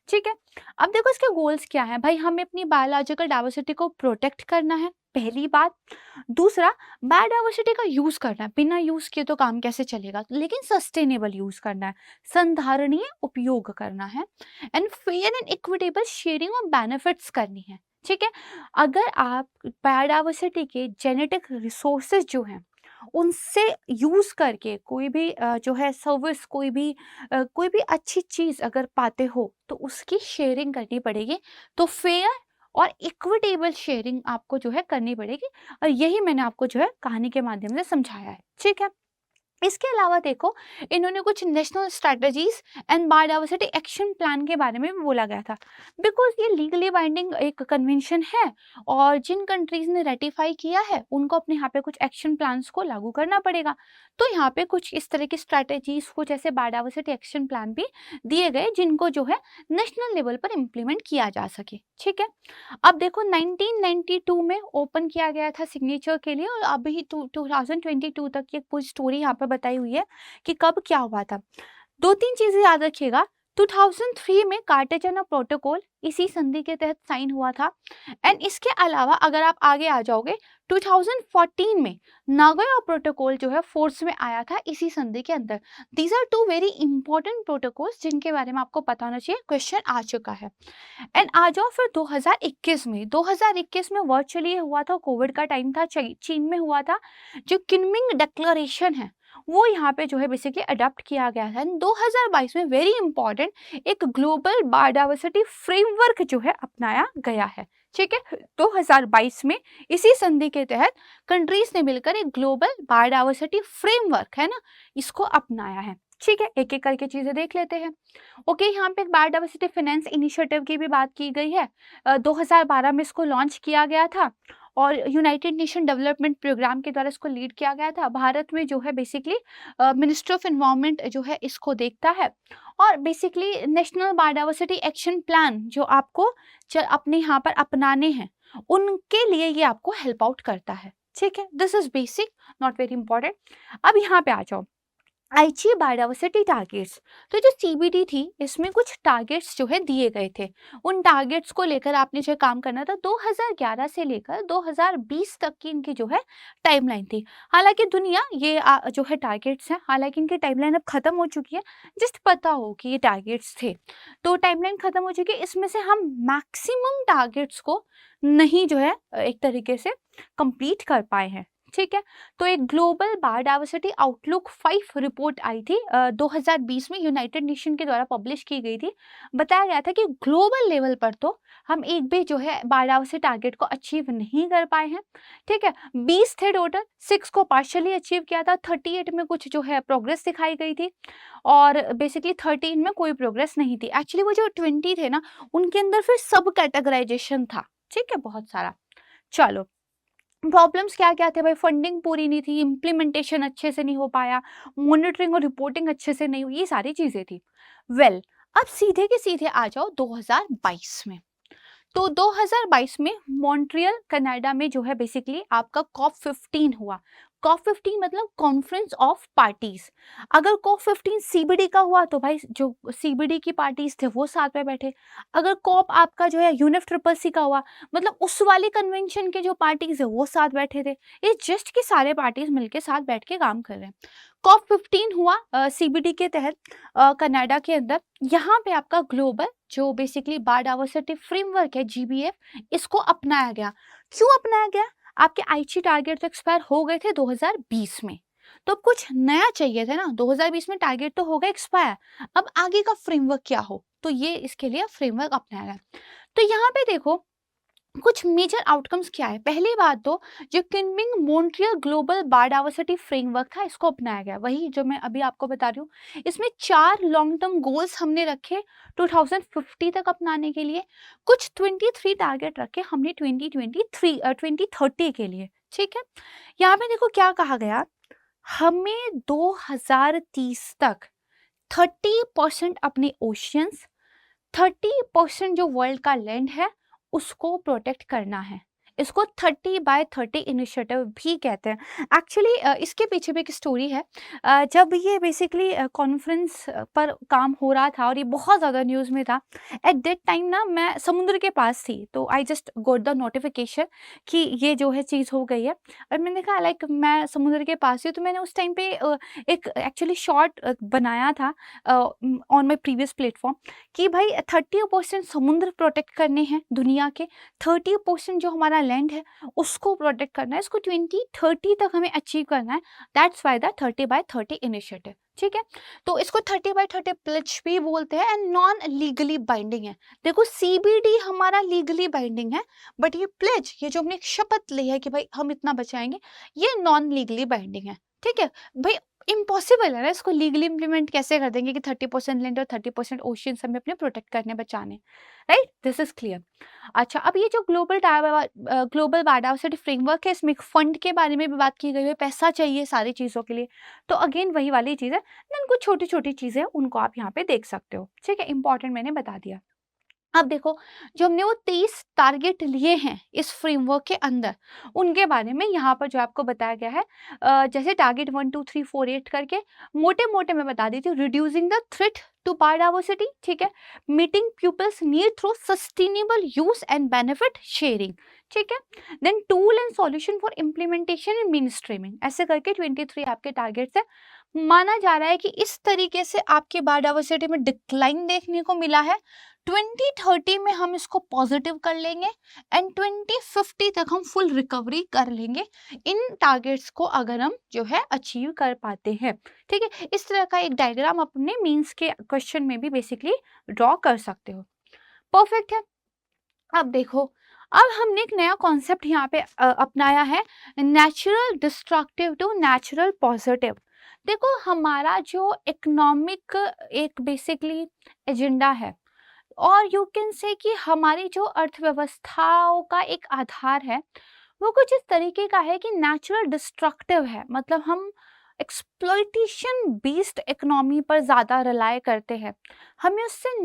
ठीक है। अब देखो इसके गोल्स क्या है भाई, हमें अपनी बायोलॉजिकल डाइवर्सिटी को प्रोटेक्ट करना है, पहली बात। दूसरा, बायोडाइवर्सिटी का यूज करना है, बिना यूज किए तो काम कैसे चलेगा, लेकिन सस्टेनेबल यूज करना है, संधारणीय उपयोग करना है, and fair and equitable sharing of benefits करनी है, ठीक है। अगर आप बायोडाइवर्सिटी के जेनेटिक रिसोर्सेज जो हैं उनसे यूज करके कोई भी जो है सर्विस, कोई भी अच्छी चीज अगर पाते हो तो उसकी शेयरिंग करनी पड़ेगी। तो फेयर और इक्विटेबल शेयरिंग आपको जो है करनी पड़ेगी, और यही मैंने आपको जो है कहानी के माध्यम से समझाया है, ठीक है। इसके अलावा देखो, इन्होंने कुछ national strategies and biodiversity action plan के बारे में भी बोला गया था, बिकॉज ये लीगली बाइंडिंग एक कन्वेंशन है और जिन कंट्रीज ने रेटिफाई किया है उनको अपने यहाँ पे कुछ एक्शन प्लान्स को लागू करना पड़ेगा। तो यहाँ पे कुछ इस तरह की स्ट्रेटजीज, कुछ ऐसे बायोडाइवर्सिटी एक्शन प्लान भी दिए गए जिनको जो है नेशनल लेवल पर इम्प्लीमेंट किया जा सके, ठीक है। अब देखो 1992 में ओपन किया गया था सिग्नेचर के लिए, और अभी 2022 तक की एक पूरी स्टोरी यहाँ पे बताई हुई है कि कब क्या हुआ था। दो तीन चीजें याद रखिएगा, 2003 में कार्टेजना प्रोटोकॉल इसी संधि के तहत साइन हुआ था, एंड इसके अलावा अगर आप आगे आ जाओगे 2014 में नागोया प्रोटोकॉल जो है फोर्स में आया था इसी संधि के अंदर। These are two very important protocols जिनके बारे में आपको पता होना चाहिए, क्वेश्चन आ चुका है। एंड आ जाओ फिर 2021 में वर्चुअली हुआ था, कोविड का टाइम था, चीन में हुआ था, जो किनमिंग डिक्लेरेशन है वो यहाँ पे जो है बेसिकली अडॉप्ट किया गया था। 2022 में वेरी इंपॉर्टेंट एक ग्लोबल बायोडाइवर्सिटी फ्रेमवर्क जो है अपनाया गया है, ठीक है। 2022 में इसी संधि के तहत कंट्रीज ने मिलकर एक ग्लोबल बायोडाइवर्सिटी फ्रेमवर्क है ना, इसको अपनाया है, ठीक है। एक एक करके चीजें देख लेते हैं। ओके, यहाँ पे एक बायोडाइवर्सिटी फाइनेंस इनिशिएटिव की भी बात की गई है। 2012 में इसको लॉन्च किया गया था और यूनाइटेड नेशन डेवलपमेंट प्रोग्राम के द्वारा इसको लीड किया गया था। भारत में जो है बेसिकली मिनिस्ट्री ऑफ एनवायरनमेंट जो है इसको देखता है, और basically national biodiversity action plan जो आपको अपने यहाँ पर अपनाने हैं उनके लिए ये आपको हेल्प आउट करता है, ठीक है, this is basic, not very important. अब यहाँ पे आ जाओ, आईची बायोडाइवर्सिटी टारगेट्स। तो जो सीबीडी थी इसमें कुछ टारगेट्स जो है दिए गए थे, उन टारगेट्स को लेकर आपने जो काम करना था। 2011 से लेकर 2020 तक की इनकी जो है टाइमलाइन थी। हालांकि दुनिया ये जो है टारगेट्स हैं, हालांकि इनकी टाइमलाइन अब खत्म हो चुकी है, जस्ट पता हो कि ये टारगेट्स थे। तो टाइमलाइन खत्म हो चुकी है, इसमें से हम मैक्सिमम टारगेट्स को नहीं जो है एक तरीके से कंप्लीट कर पाए हैं। ठीक है, तो एक ग्लोबल बायोडाइवर्सिटी आउटलुक 5 रिपोर्ट आई थी 2020 में, यूनाइटेड नेशन के द्वारा पब्लिश की गई थी। बताया गया था कि ग्लोबल लेवल पर तो हम एक भी जो है बायोडाइवर्सिटी टारगेट को अचीव नहीं कर पाए हैं। ठीक है, 20 थे टोटल, 6 को पार्शियली अचीव किया था, 38 में कुछ जो है प्रोग्रेस दिखाई गई थी, और बेसिकली 13 में कोई प्रोग्रेस नहीं थी। एक्चुअली वो जो 20 थे ना, उनके अंदर फिर सब कैटेगराइजेशन था। ठीक है, बहुत सारा। चलो, प्रॉब्लम्स क्या क्या थे भाई? फंडिंग पूरी नहीं थी, इम्प्लीमेंटेशन अच्छे से नहीं हो पाया, मॉनिटरिंग और रिपोर्टिंग अच्छे से नहीं हुई, ये सारी चीजें थी। वेल, अब सीधे के सीधे आ जाओ 2022 में। तो 2022 में मॉन्ट्रियल कनाडा में जो है बेसिकली आपका कॉप 15 हुआ। कॉप 15 मतलब कॉन्फ्रेंस ऑफ पार्टीज। अगर कॉप 15 सीबीडी का हुआ तो भाई जो सीबीडी की पार्टीज थे वो साथ में बैठे। अगर कॉप आपका जो है यूनिफ ट्रिपल सी का हुआ, मतलब उस वाले कन्वेंशन के जो पार्टीज है वो साथ बैठे थे। ये जस्ट कि सारे पार्टीज मिलके साथ बैठ के काम कर रहे हैं। कॉप 15 हुआ सीबीडी के तहत कनाडा के अंदर। यहाँ पे आपका ग्लोबल जो बेसिकली बायोडाइवर्सिटी फ्रेमवर्क है जीबीएफ, इसको अपनाया गया। क्यों अपनाया गया? आपके आईची टारगेट तो एक्सपायर हो गए थे 2020 में, तो अब कुछ नया चाहिए था ना। 2020 में टारगेट तो हो गए एक्सपायर, अब आगे का फ्रेमवर्क क्या हो, तो ये इसके लिए फ्रेमवर्क अपनाया गया। तो यहाँ पे देखो कुछ मेजर आउटकम्स क्या है। पहली बात तो जो किनमिंग मॉन्ट्रियल ग्लोबल बायोडाइवर्सिटी फ्रेमवर्क था, इसको अपनाया गया, वही जो मैं अभी आपको बता रही हूँ। इसमें 4 लॉन्ग टर्म गोल्स हमने रखे 2050 तक अपनाने के लिए। कुछ 23 टारगेट रखे हमने 2030 के लिए। ठीक है, यहाँ पे देखो क्या कहा गया, हमें 2030 तक 30% अपने ओशियंस, 30% जो वर्ल्ड का लैंड है उसको प्रोटेक्ट करना है। इसको 30/30 इनिशिएटिव भी कहते हैं। एक्चुअली इसके पीछे भी एक स्टोरी है। जब ये बेसिकली कॉन्फ्रेंस पर काम हो रहा था और ये बहुत ज़्यादा न्यूज़ में था, एट दैट टाइम ना मैं समुद्र के पास थी, तो I just got the notification कि ये जो है चीज़ हो गई है। और मैंने कहा लाइक मैं समुद्र के पास ही, तो मैंने उस टाइम पे एक एक्चुअली शॉर्ट बनाया था ऑन माई प्रीवियस प्लेटफॉर्म कि भाई 30% समुद्र प्रोटेक्ट करने हैं दुनिया के, 30% जो हमारा लैंड है उसको प्रोटेक्ट करना है, इसको 2030 तक हमें अचीव करना है। That's why the 30/30 initiative. ठीक है, तो इसको 30/30 प्लेज भी बोलते हैं एंड नॉन लीगली बाइंडिंग है। देखो सीबीडी हमारा लीगली बाइंडिंग है, बट ये प्लेज, ये जो हमने एक शपथ ली है कि भाई हम इतना बचाएंगे, ये नॉन लीगली बाइंडिंग है। ठीक है भाई, इम्पॉसिबल है ना, इसको लीगली इंप्लीमेंट कैसे कर देंगे कि 30% लैंड और 30% ओशियन हमें अपने प्रोटेक्ट करने बचाने, राइट? This is clear. अच्छा, अब ये जो ग्लोबल बायोडाइवर्सिटी फ्रेमवर्क है, इसमें फंड के बारे में भी बात की गई है, पैसा चाहिए सारी चीज़ों के लिए। तो अगेन वही वाली चीज़ है, देन कुछ छोटी छोटी चीज़ें उनको आप यहाँ पे देख सकते हो। ठीक है, इंपॉर्टेंट मैंने बता दिया। अब देखो, जो हमने वो 23 टारगेट लिए हैं इस फ्रेमवर्क के अंदर, उनके बारे में यहाँ पर जो आपको बताया गया है, जैसे टारगेट 1 2 3 4 8 करके मोटे मोटे मैं बता देती हूँ। Reducing the threat to biodiversity, ठीक है, meeting people's need through sustainable use and benefit sharing, ठीक है, then tool and solution for implementation and mainstreaming, ऐसे करके 23 आपके टारगेट्स है। माना जा रहा है कि इस तरीके से आपके बायोडाइवर्सिटी में डिक्लाइन देखने को मिला है। 2030 में हम इसको पॉजिटिव कर लेंगे एंड 2050 तक हम फुल रिकवरी कर लेंगे इन टारगेट्स को, अगर हम जो है अचीव कर पाते हैं। ठीक है, इस तरह का एक डायग्राम अपने मीन्स के क्वेश्चन में भी बेसिकली ड्रॉ कर सकते हो। परफेक्ट है। अब देखो, अब हमने एक नया कॉन्सेप्ट यहाँ पे अपनाया है, natural destructive to natural positive. देखो, हमारा जो इकोनॉमिक एक बेसिकली एजेंडा है, और यू कैन से कि हमारी जो अर्थव्यवस्थाओं का एक आधार है, वो कुछ इस तरीके का है कि नेचुरल डिस्ट्रक्टिव है। मतलब हम एक्सप्लॉइटेशन बेस्ड इकोनॉमी पर ज़्यादा रिलाय करते हैं, हमें उससे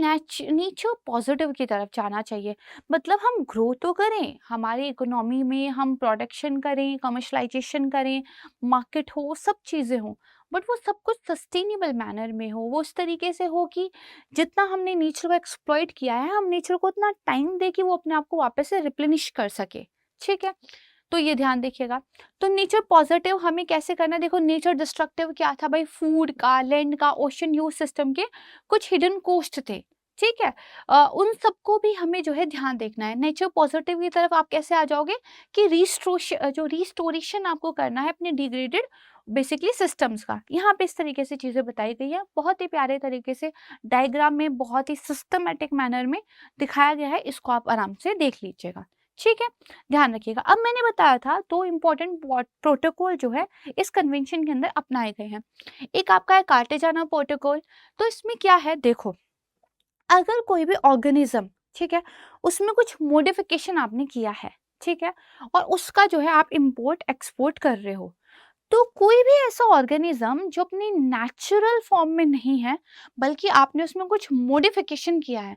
नेचर पॉजिटिव की तरफ जाना चाहिए। मतलब हम ग्रो तो करें, हमारी इकोनॉमी में हम प्रोडक्शन करें, कमर्शलाइजेशन करें, मार्केट हो, सब चीज़ें हों, बट वो सब कुछ सस्टेनेबल मैनर में हो, वो उस तरीके से हो कि जितना हमने नेचर को एक्सप्लॉइट किया है, हम नेचर को उतना टाइम दे कि वो अपने आप को वापस से रिप्लेनिश कर सके। ठीक है, तो ये ध्यान देखिएगा। तो नेचर पॉजिटिव हमें कैसे करना है, देखो नेचर डिस्ट्रक्टिव क्या था भाई, फूड का, लैंड का, ओशन यूज सिस्टम के कुछ हिडन कोस्ट थे। ठीक है, उन सबको भी हमें जो है ध्यान देखना है। नेचर पॉजिटिव की तरफ आप कैसे आ जाओगे कि रिस्टोरेशन आपको करना है अपने डिग्रेडेड बेसिकली सिस्टम्स का। यहाँ पे इस तरीके से चीजें बताई गई है, बहुत ही प्यारे तरीके से डायग्राम में, बहुत ही सिस्टमेटिक मैनर में दिखाया गया है, इसको आप आराम से देख लीजिएगा। ठीक है, ध्यान रखिएगा। अब मैंने बताया था दो इम्पोर्टेंट प्रोटोकॉल जो है इस कन्वेंशन के अंदर अपनाए गए हैं। एक आपका है कार्टेजाना प्रोटोकॉल। तो इसमें क्या है, देखो अगर कोई भी ऑर्गेनिज्म, ठीक है, उसमें कुछ मॉडिफिकेशन आपने किया है, ठीक है, और उसका जो है आप इंपोर्ट एक्सपोर्ट कर रहे हो, तो कोई भी ऐसा ऑर्गेनिज्म जो अपनी नेचुरल फॉर्म में नहीं है बल्कि आपने उसमें कुछ मॉडिफिकेशन किया है,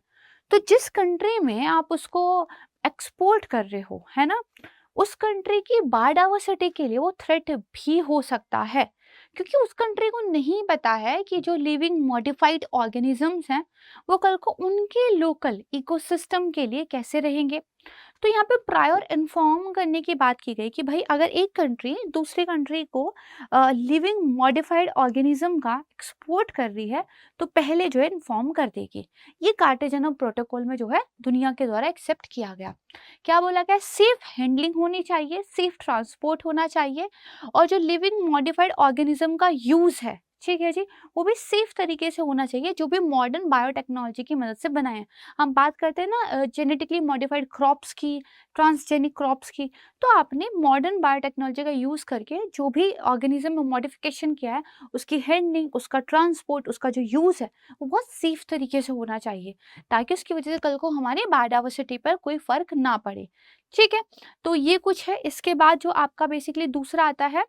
तो जिस कंट्री में आप उसको एक्सपोर्ट कर रहे हो, है ना, उस कंट्री की बायोडायवर्सिटी के लिए वो थ्रेट भी हो सकता है, क्योंकि उस कंट्री को नहीं पता है कि जो लिविंग मॉडिफाइड ऑर्गेनिजम्स हैं वो कल को उनके लोकल इकोसिस्टम के लिए कैसे रहेंगे। तो यहाँ पे प्रायर इन्फॉर्म करने की बात की गई कि भाई अगर एक कंट्री दूसरी कंट्री को लिविंग मॉडिफाइड ऑर्गेनिज्म का एक्सपोर्ट कर रही है तो पहले जो है इन्फॉर्म कर देगी। ये कार्टेजन प्रोटोकॉल में जो है दुनिया के द्वारा एक्सेप्ट किया गया। क्या बोला गया, सेफ हैंडलिंग होनी चाहिए, सेफ ट्रांसपोर्ट होना चाहिए, और जो लिविंग मॉडिफाइड ऑर्गेनिज्म का यूज है, ठीक है जी, वो भी सेफ तरीके से होना चाहिए, जो भी मॉडर्न बायोटेक्नोलॉजी की मदद से बनाए हैं। हम बात करते हैं ना जेनेटिकली मॉडिफाइड क्रॉप्स की, ट्रांसजेनिक क्रॉप्स की, तो आपने मॉडर्न बायोटेक्नोलॉजी का यूज़ करके जो भी ऑर्गेनिज्म में मॉडिफिकेशन किया है, उसकी हैंडलिंग, उसका ट्रांसपोर्ट, उसका जो यूज़ है वो बहुत सेफ तरीके से होना चाहिए, ताकि उसकी वजह से कल को हमारे बायोडाइवर्सिटी पर कोई फर्क ना पड़े। ठीक है, तो ये कुछ है। इसके बाद जो आपका बेसिकली दूसरा आता है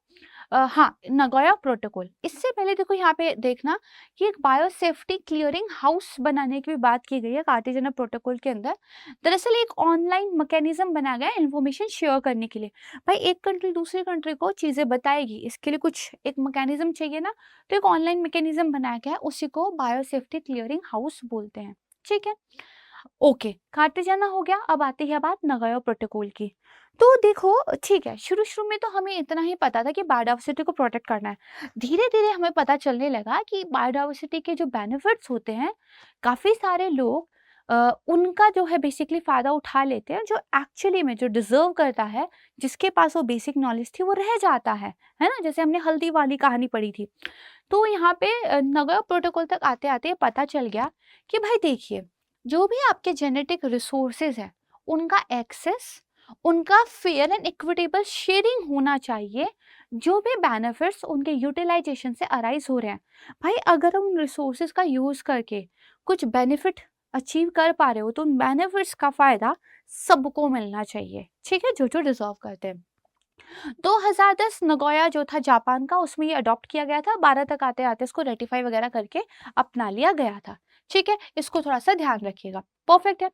हाँ, नगोया प्रोटोकॉल। इससे पहले देखो यहाँ पे देखना कि एक बायो सेफ्टी क्लियरिंग हाउस बनाने की भी बात की गई है कार्टेजन प्रोटोकॉल के अंदर। दरअसल एक ऑनलाइन मैकेनिज्म बनाया गया है इन्फॉर्मेशन शेयर करने के लिए। भाई एक कंट्री दूसरी कंट्री को चीज़ें बताएगी, इसके लिए कुछ एक मैकेनिज्म चाहिए ना, तो एक ऑनलाइन मैकेनिज्म बनाया गया है, उसी को बायो सेफ्टी क्लियरिंग हाउस बोलते हैं। ठीक है, ओके, कार्टेजाना हो गया। अब आती है बात नगोया प्रोटोकॉल की। तो देखो ठीक है, शुरू शुरू में तो हमें इतना ही पता था कि बायोडाइवर्सिटी को प्रोटेक्ट करना है। धीरे धीरे हमें पता चलने लगा कि बायोडाइवर्सिटी के जो बेनिफिट्स होते हैं, काफ़ी सारे लोग उनका जो है बेसिकली फ़ायदा उठा लेते हैं, जो एक्चुअली में जो डिज़र्व करता है, जिसके पास वो बेसिक नॉलेज थी वो रह जाता है ना, जैसे हमने हल्दी वाली कहानी पढ़ी थी। तो यहाँ पे नगोया प्रोटोकॉल तक आते आते पता चल गया कि भाई देखिए, जो भी आपके जेनेटिक रिसोर्सेज है उनका एक्सेस, उनका फेयर एंड इक्विटेबल शेयरिंग होना चाहिए। जो भी बेनिफिट्स उनके यूटिलाइजेशन से अराइज हो रहे हैं, भाई अगर उन रिसोर्सेज का यूज करके कुछ बेनिफिट अचीव कर पा रहे हो तो उन बेनिफिट्स का फायदा सबको मिलना चाहिए। ठीक है, जो जो डिजर्व करते हैं। 2010 नगोया जो था जापान का, उसमें ये अडॉप्ट किया गया था। 12 तक आते आते इसको रेटिफाई वगैरह करके अपना लिया गया था। ठीक है, इसको थोड़ा सा ध्यान रखिएगा। परफेक्ट है,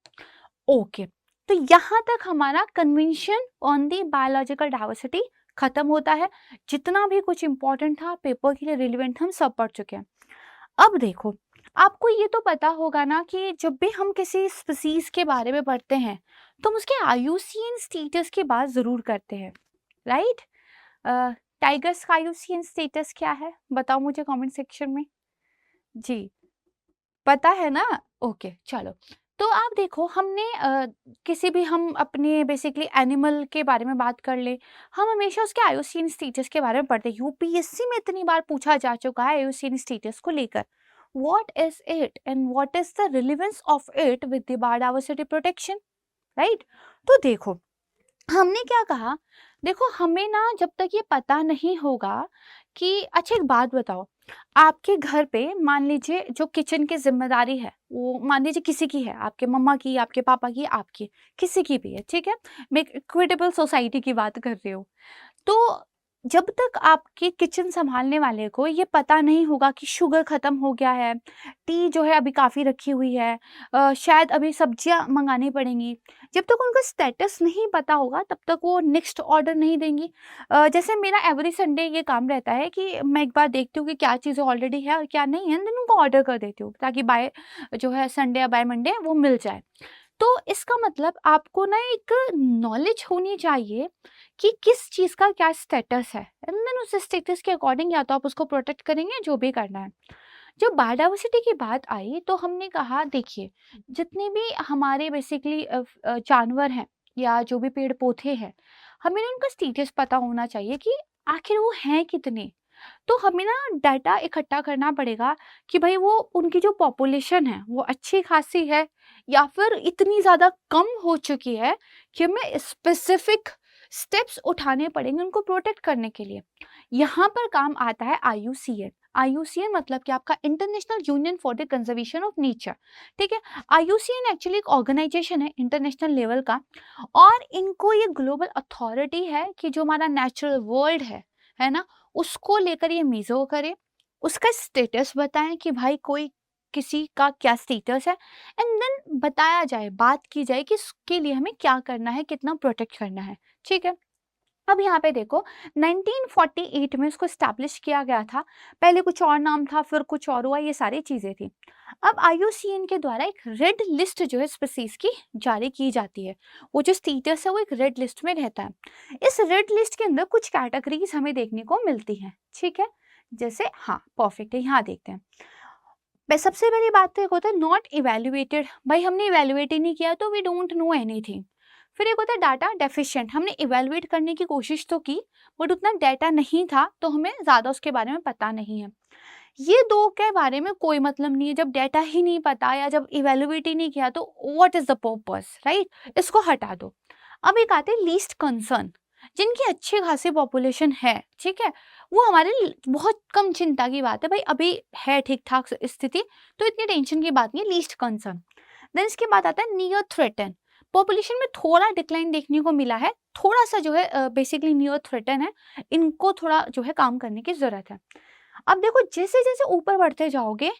ओके। तो यहाँ तक हमारा convention on the biological diversity खत्म होता है। जितना भी कुछ इंपॉर्टेंट था पेपर के लिए रिलेवेंट हम सब पढ़ चुके हैं। अब देखो, आपको ये तो पता होगा ना कि जब भी हम किसी स्पीसीज के बारे में पढ़ते हैं तो हम उसके आयुसीएन स्टेटस की बात जरूर करते हैं, राइट। टाइगर्स का आयुसीएन स्टेटस क्या है, बताओ मुझे कमेंट सेक्शन में। जी, पता है ना, ओके चलो। तो आप देखो, हमने किसी भी हम अपने बेसिकली एनिमल के बारे में बात कर ले, हम हमेशा उसके आयुसीएन स्टेटस के बारे में पढ़ते हैं। यूपीएससी में इतनी बार पूछा जा चुका है आयुसीएन स्टेटस को लेकर, what is it and what is the relevance of it with the biodiversity protection, right. तो देखो हमने क्या कहा, देखो हमें ना जब तक ये पता नहीं होगा कि, अच्छा एक बात बताओ, आपके घर पे मान लीजिए जो किचन की जिम्मेदारी है वो मान लीजिए किसी की है, आपके मम्मा की, आपके पापा की, आपकी, किसी की भी है, ठीक है, मैं एक इक्विटेबल सोसाइटी की बात कर रही हूँ। तो जब तक आपके किचन संभालने वाले को ये पता नहीं होगा कि शुगर ख़त्म हो गया है, टी जो है अभी काफ़ी रखी हुई है, शायद अभी सब्जियाँ मंगानी पड़ेंगी, जब तक उनका स्टेटस नहीं पता होगा तब तक वो नेक्स्ट ऑर्डर नहीं देंगी। जैसे मेरा एवरी संडे ये काम रहता है कि मैं एक बार देखती हूँ कि क्या चीज़ें ऑलरेडी है और क्या नहीं है, देन उनको ऑर्डर कर देती हूँ ताकि बाय जो है संडे या बाय मंडे वो मिल जाए। तो इसका मतलब आपको ना एक नॉलेज होनी चाहिए कि किस चीज़ का क्या स्टेटस है, एंड देन उस स्टेटस के अकॉर्डिंग या तो आप उसको प्रोटेक्ट करेंगे, जो भी करना है। जब बायोडायवर्सिटी की बात आई तो हमने कहा देखिए, जितने भी हमारे बेसिकली जानवर हैं या जो भी पेड़ पौधे हैं, हमें ना उनका स्टेटस पता होना चाहिए कि आखिर वो हैं कितने। तो हमें ना डाटा इकट्ठा करना पड़ेगा कि भाई वो उनकी जो पॉपुलेशन है वो अच्छी खासी है या फिर इतनी ज़्यादा कम हो चुकी है कि हमें स्पेसिफिक स्टेप्स उठाने पड़ेंगे उनको प्रोटेक्ट करने के लिए। यहाँ पर काम आता है IUCN। IUCN मतलब कि आपका international union for the conservation of nature. ठीक है, IUCN एक्चुअली एक ऑर्गेनाइजेशन है इंटरनेशनल लेवल का, और इनको ये ग्लोबल अथॉरिटी है कि जो हमारा नेचुरल वर्ल्ड है ना, उसको लेकर ये मेजर करे, उसका स्टेटस बताएं कि भाई कोई किसी का क्या स्टेटस है, एंड देन बताया जाए, बात की जाए कि इसके लिए हमें क्या करना है, कितना प्रोटेक्ट करना है। ठीक है, अब यहाँ पे देखो 1948 में इसको स्टैब्लिश किया गया था। पहले कुछ और नाम था, फिर कुछ और हुआ, ये सारी चीजें थी। अब IUCN के द्वारा एक रेड लिस्ट जो है स्पीसीज की जारी की जाती है। वो जो स्टेटस है वो एक रेड लिस्ट में रहता है। इस रेड लिस्ट के अंदर कुछ कैटेगरीज हमें देखने को मिलती हैं। ठीक है, जैसे हाँ परफेक्ट है, यहाँ देखते हैं। सबसे पहली बात तो एक होता है नॉट इवेल्युएटेड, भाई हमने इवेल्युएट ही नहीं किया तो वी डोंट नो एनीथिंग। फिर एक होता है डाटा डेफिशिएंट, हमने इवेल्युएट करने की कोशिश तो की बट उतना डाटा नहीं था तो हमें ज़्यादा उसके बारे में पता नहीं है। ये दो के बारे में कोई मतलब नहीं है, जब डाटा ही नहीं पता या जब इवेल्युएट ही नहीं किया तो what is the purpose, right, इसको हटा दो। अब एक आते हैं लीस्ट कंसर्न, जिनकी अच्छी खासी पॉपुलेशन है। ठीक है, वो हमारे लिए बहुत कम चिंता की बात है, भाई अभी है ठीक ठाक स्थिति तो इतनी टेंशन की बात नहीं है, लीस्ट कंसर्न। देन इसके बाद आता है नियर थ्रेटन, पॉपुलेशन में थोड़ा डिक्लाइन देखने को मिला है, थोड़ा सा जो है बेसिकली नियर थ्रेटन है, इनको थोड़ा जो है काम करने की जरूरत है। अब देखो जैसे जैसे ऊपर बढ़ते जाओगे,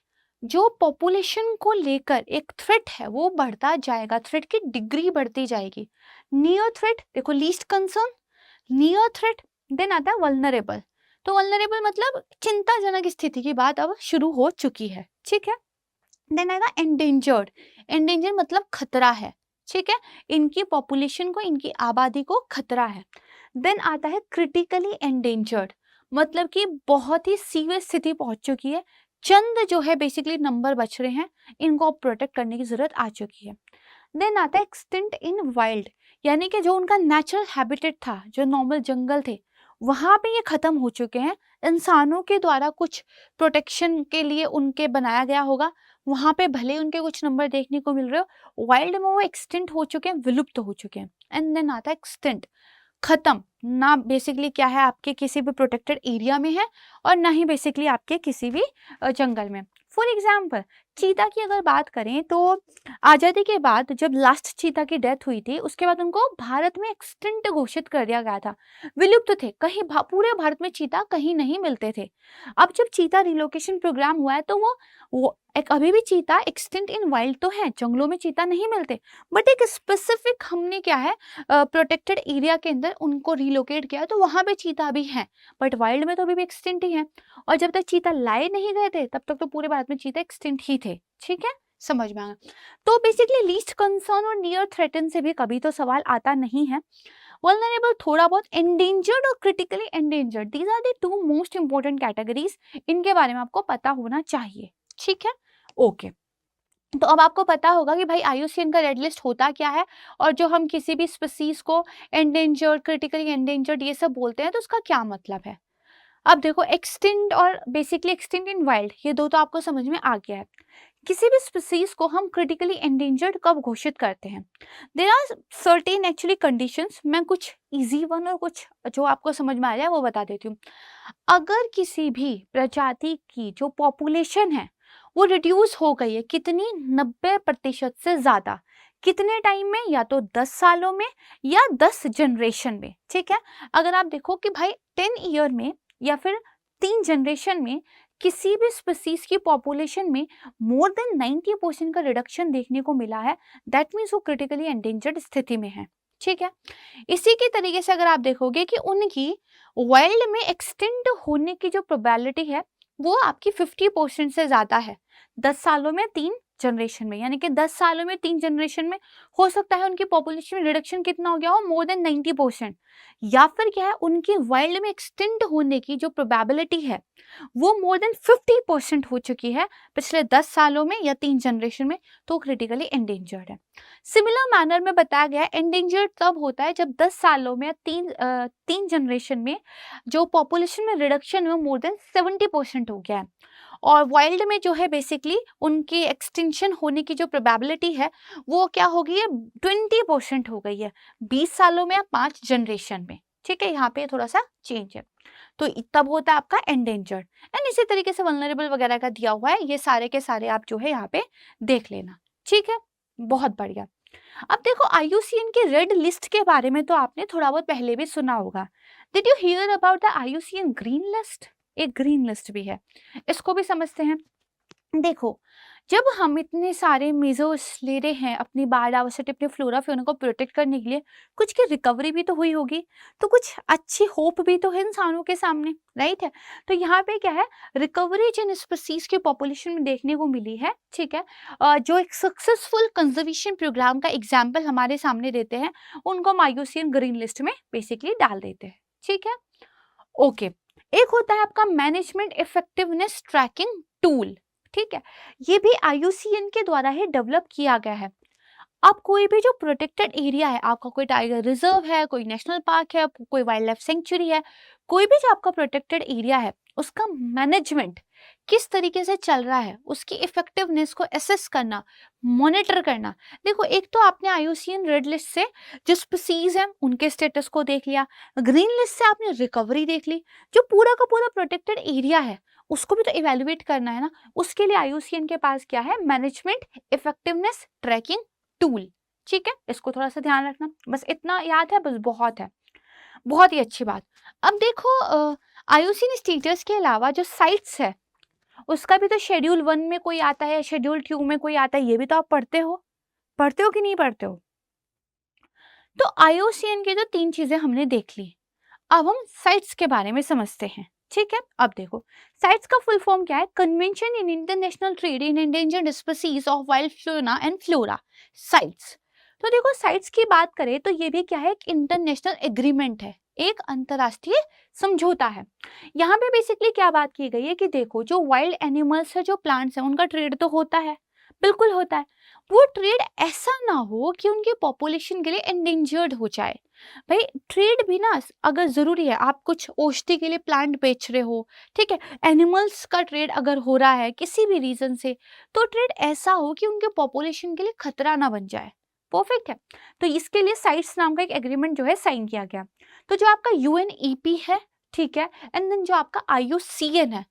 जो पॉपुलेशन को लेकर एक थ्रेट है वो बढ़ता जाएगा, थ्रेट की डिग्री बढ़ती जाएगी। नियर थ्रेट देखो, least concern, near threat, then आता है वल्नरेबल। तो वल्नरेबल मतलब चिंताजनक स्थिति की बात अब शुरू हो चुकी है। ठीक है, देन आएगा एंडेंजर्ड, एंडेंजर मतलब खतरा है। ठीक है, इनकी पॉपुलेशन को, इनकी आबादी को खतरा है। देन आता है क्रिटिकली एंडेंजर्ड, मतलब कि बहुत ही सीवियर स्थिति पहुंच चुकी है, चंद जो है बेसिकली नंबर बच रहे हैं, इनको प्रोटेक्ट करने की जरूरत आ चुकी है। देन आता है एक्सटिंक्ट इन वाइल्ड, यानी कि जो उनका नेचुरल हैबिटेट था, जो नॉर्मल जंगल थे, वहां पे ये खत्म हो चुके हैं, इंसानों के द्वारा कुछ प्रोटेक्शन के लिए उनके बनाया गया होगा, वहां पे भले उनके कुछ नंबर देखने को मिल रहे हो, वाइल्ड में वो एक्सटिंक्ट हो चुके हैं, विलुप्त हो चुके हैं। एंड देन आता है एक्सटिंक्ट, खत्म ना, बेसिकली क्या है, आपके किसी भी प्रोटेक्टेड एरिया में है और ना ही बेसिकली आपके किसी भी जंगल में। फॉर एग्जाम्पल चीता की अगर बात करें तो आज़ादी के बाद जब लास्ट चीता की डेथ हुई थी, उसके बाद उनको भारत में एक्सटिंक्ट घोषित कर दिया गया था, विलुप्त थे, कहीं पूरे भारत में चीता कहीं नहीं मिलते थे। अब जब चीता रिलोकेशन प्रोग्राम हुआ है तो वो एक अभी भी चीता एक्सटिंक्ट इन वाइल्ड तो है, जंगलों में चीता नहीं मिलते, बट एक स्पेसिफिक हमने क्या है प्रोटेक्टेड एरिया के अंदर उनको रिलोकेट किया, तो वहां पे चीता अभी है, बट वाइल्ड में तो अभी भी एक्सटिंक्ट ही है। और जब तक चीता लाए नहीं गए थे तब तक तो पूरे भारत में चीता एक्सटिंक्ट ही थे। ठीक है, समझ में आया। तो बेसिकली लीस्ट कंसर्न और नियर थ्रेटन से भी कभी तो सवाल आता नहीं है। वल्नरेबल थोड़ा बहुत, एंडेंजर्ड और critically endangered, these are the two most important categories, इनके बारे में आपको पता होना चाहिए। ठीक है, ओके। तो अब आपको पता होगा कि भाई IUCN का रेड लिस्ट होता क्या है, और जो हम किसी भी स्पीसीज को एंडेंजर्ड, क्रिटिकली एंडेंजर्ड ये सब बोलते हैं तो उसका क्या मतलब है। अब देखो एक्सटिंक्ट और बेसिकली एक्सटिंक्ट इन वाइल्ड, ये दो तो आपको समझ में आ गया है। किसी भी स्पीसीज को हम क्रिटिकली एंडेंजर्ड कब घोषित करते हैं, there are certain actually conditions, मैं कुछ इजी वन और कुछ जो आपको समझ में आ जाए वो बता देती हूँ। अगर किसी भी प्रजाति की जो पॉपुलेशन है वो रिड्यूस हो गई है, कितनी 90% से ज्यादा, कितने टाइम में, या तो 10 सालों में या 10 जनरेशन में, ठीक है। अगर आप देखो कि भाई 10 ईयर में या फिर 3 जनरेशन में किसी भी स्पीसीज की पॉपुलेशन में मोर देन 90% का रिडक्शन देखने को मिला है, दैट मीन्स वो क्रिटिकली एंडेंजर्ड स्थिति में है, ठीक है। इसी के तरीके से अगर आप देखोगे कि उनकी वाइल्ड में एक्सटेंड होने की जो प्रोबेबिलिटी है वो आपकी 50% से ज़्यादा है 10 सालों में 3 जनरेशन में, यानी कि 10 सालों में 3 जनरेशन में हो सकता है उनकी पॉपुलेशन में रिडक्शन कितना हो गया हो, मोर देन 90%। या फिर क्या है, उनकी वाइल्ड में एक्सटेंड होने की जो प्रोबेबिलिटी है वो मोर देन 50% हो चुकी है पिछले 10 सालों में या 3 जनरेशन में, तो क्रिटिकली एंडेंजर्ड है। सिमिलर मैनर में बताया गया है एंडेंजर्ड तब होता है जब 10 सालों में या 3 जनरेशन में जो पॉपुलेशन में रिडक्शन है मोर देन 70% हो गया है, और वाइल्ड में जो है बेसिकली उनकी एक्सटिंक्शन होने की जो प्रोबेबिलिटी है वो क्या हो गई है, 20% हो गई है 20 सालों में या 5 जनरेशन में, ठीक है। यहाँ पे थोड़ा सा चेंज है, तो तब होता है आपका एंडेंजर्ड। एंड इसी तरीके से वल्नरेबल वगैरह का दिया हुआ है, ये सारे के सारे आप जो है यहाँ पे देख लेना, ठीक है। बहुत बढ़िया। अब देखो IUCN की रेड लिस्ट के बारे में तो आपने थोड़ा बहुत पहले भी सुना होगा। Did you here about the IUCN green list? एक ग्रीन लिस्ट भी है, इसको भी समझते हैं। देखो, जब हम इतने सारे मेजर्स ले रहे हैं अपनी बायोडाइवर्सिटी, अपनी फ्लोरा फौना को प्रोटेक्ट करने के लिए, कुछ की रिकवरी भी तो हुई होगी, तो कुछ अच्छी होप भी तो है इंसानों के सामने, राइट है। तो यहाँ पे क्या है, रिकवरी जिन स्पीसीज की पॉपुलेशन में देखने को मिली है, ठीक है, जो एक सक्सेसफुल कंजर्वेशन प्रोग्राम का एग्जाम्पल हमारे सामने देते हैं, उनको हम IUCN ग्रीन लिस्ट में बेसिकली डाल देते हैं, ठीक है। ओके, एक होता है आपका मैनेजमेंट इफेक्टिवनेस ट्रैकिंग टूल, ठीक है। ये भी IUCN के द्वारा ही डेवलप किया गया है। अब कोई भी जो प्रोटेक्टेड एरिया है, आपका कोई टाइगर रिजर्व है, कोई नेशनल पार्क है, कोई वाइल्ड लाइफ सेंचुरी है, कोई भी जो आपका प्रोटेक्टेड एरिया है, उसका मैनेजमेंट किस तरीके से चल रहा है, उसकी इफेक्टिवनेस को असेस करना, मॉनिटर करना। देखो, एक तो आपने IUCN रेड लिस्ट से जो स्पीसीज है उनके स्टेटस को देख लिया, ग्रीन लिस्ट से आपने रिकवरी देख ली, जो पूरा का पूरा प्रोटेक्टेड एरिया है उसको भी तो इवेल्युएट करना है ना। उसके लिए IUCN के पास क्या है, मैनेजमेंट इफेक्टिवनेस ट्रैकिंग टूल, ठीक है। इसको थोड़ा सा ध्यान रखना, बस इतना याद है, बस बहुत है, बहुत ही अच्छी बात। अब देखो, IUCN स्टेटस के अलावा जो साइट्स है उसका भी तो शेड्यूल 1 में कोई आता है, शेड्यूल 2 में कोई आता है, ये भी तो आप पढ़ते हो कि नहीं पढ़ते हो। तो IUCN की जो 3 चीजें हमने देख ली, अब हम साइट्स के बारे में समझते हैं, ठीक है। अब देखो, साइट्स का फुल फॉर्म क्या है, convention in international trade in endangered species of wild fauna and flora, sites. तो देखो, साइट्स की बात करें तो ये भी क्या है, एक इंटरनेशनल एग्रीमेंट है, एक अंतरराष्ट्रीय समझौता है। यहाँ पे बेसिकली क्या बात की गई है कि देखो, जो वाइल्ड एनिमल्स है, जो प्लांट्स है, उनका ट्रेड तो होता है, बिल्कुल होता है। वो ट्रेड ऐसा ना हो कि उनकी पॉपुलेशन के लिए एंडेंजर्ड हो जाए। भाई, ट्रेड भी ना अगर जरूरी है, आप कुछ औषधि के लिए प्लांट बेच रहे हो, ठीक है, एनिमल्स का ट्रेड अगर हो रहा है किसी भी रीजन से, तो ट्रेड ऐसा हो कि उनके पॉपुलेशन के लिए खतरा ना बन जाए। परफेक्ट है। तो इसके लिए साइट्स नाम का एक एग्रीमेंट जो है साइन किया गया। तो जो आपका UNEP है, ठीक है, एंड देन जो आपका IUCN है,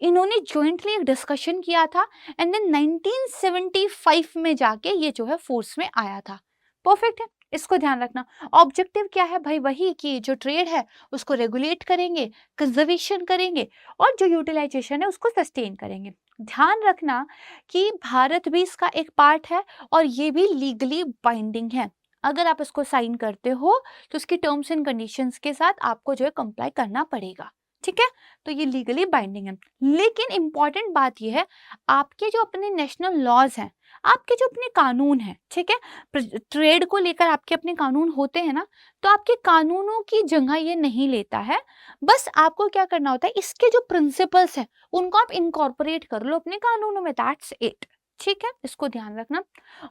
इन्होंने ज्वाइंटली एक डिस्कशन किया था, एंड देन 1975 में जाके ये जो है फोर्स में आया था। परफेक्ट है, इसको ध्यान रखना। ऑब्जेक्टिव क्या है भाई, वही कि जो ट्रेड है उसको रेगुलेट करेंगे, कंजर्वेशन करेंगे, और जो यूटिलाइजेशन है उसको सस्टेन करेंगे। ध्यान रखना कि भारत भी इसका एक पार्ट है और ये भी लीगली बाइंडिंग है। अगर आप इसको साइन करते हो तो इसकी टर्म्स एंड कंडीशंस के साथ आपको जो है कंप्लाई करना पड़ेगा, ठीक है। तो ये लीगली बाइंडिंग है। लेकिन इंपॉर्टेंट बात ये है, आपके जो अपने नेशनल लॉज हैं, आपके जो अपने कानून हैं, ठीक है, ट्रेड को लेकर आपके अपने कानून होते हैं ना, तो आपके कानूनों की जगह ये नहीं लेता है। बस आपको क्या करना होता है, इसके जो प्रिंसिपल्स हैं उनको आप इनकॉर्पोरेट कर लो अपने कानूनों में, दैट्स इट, ठीक है। इसको ध्यान रखना।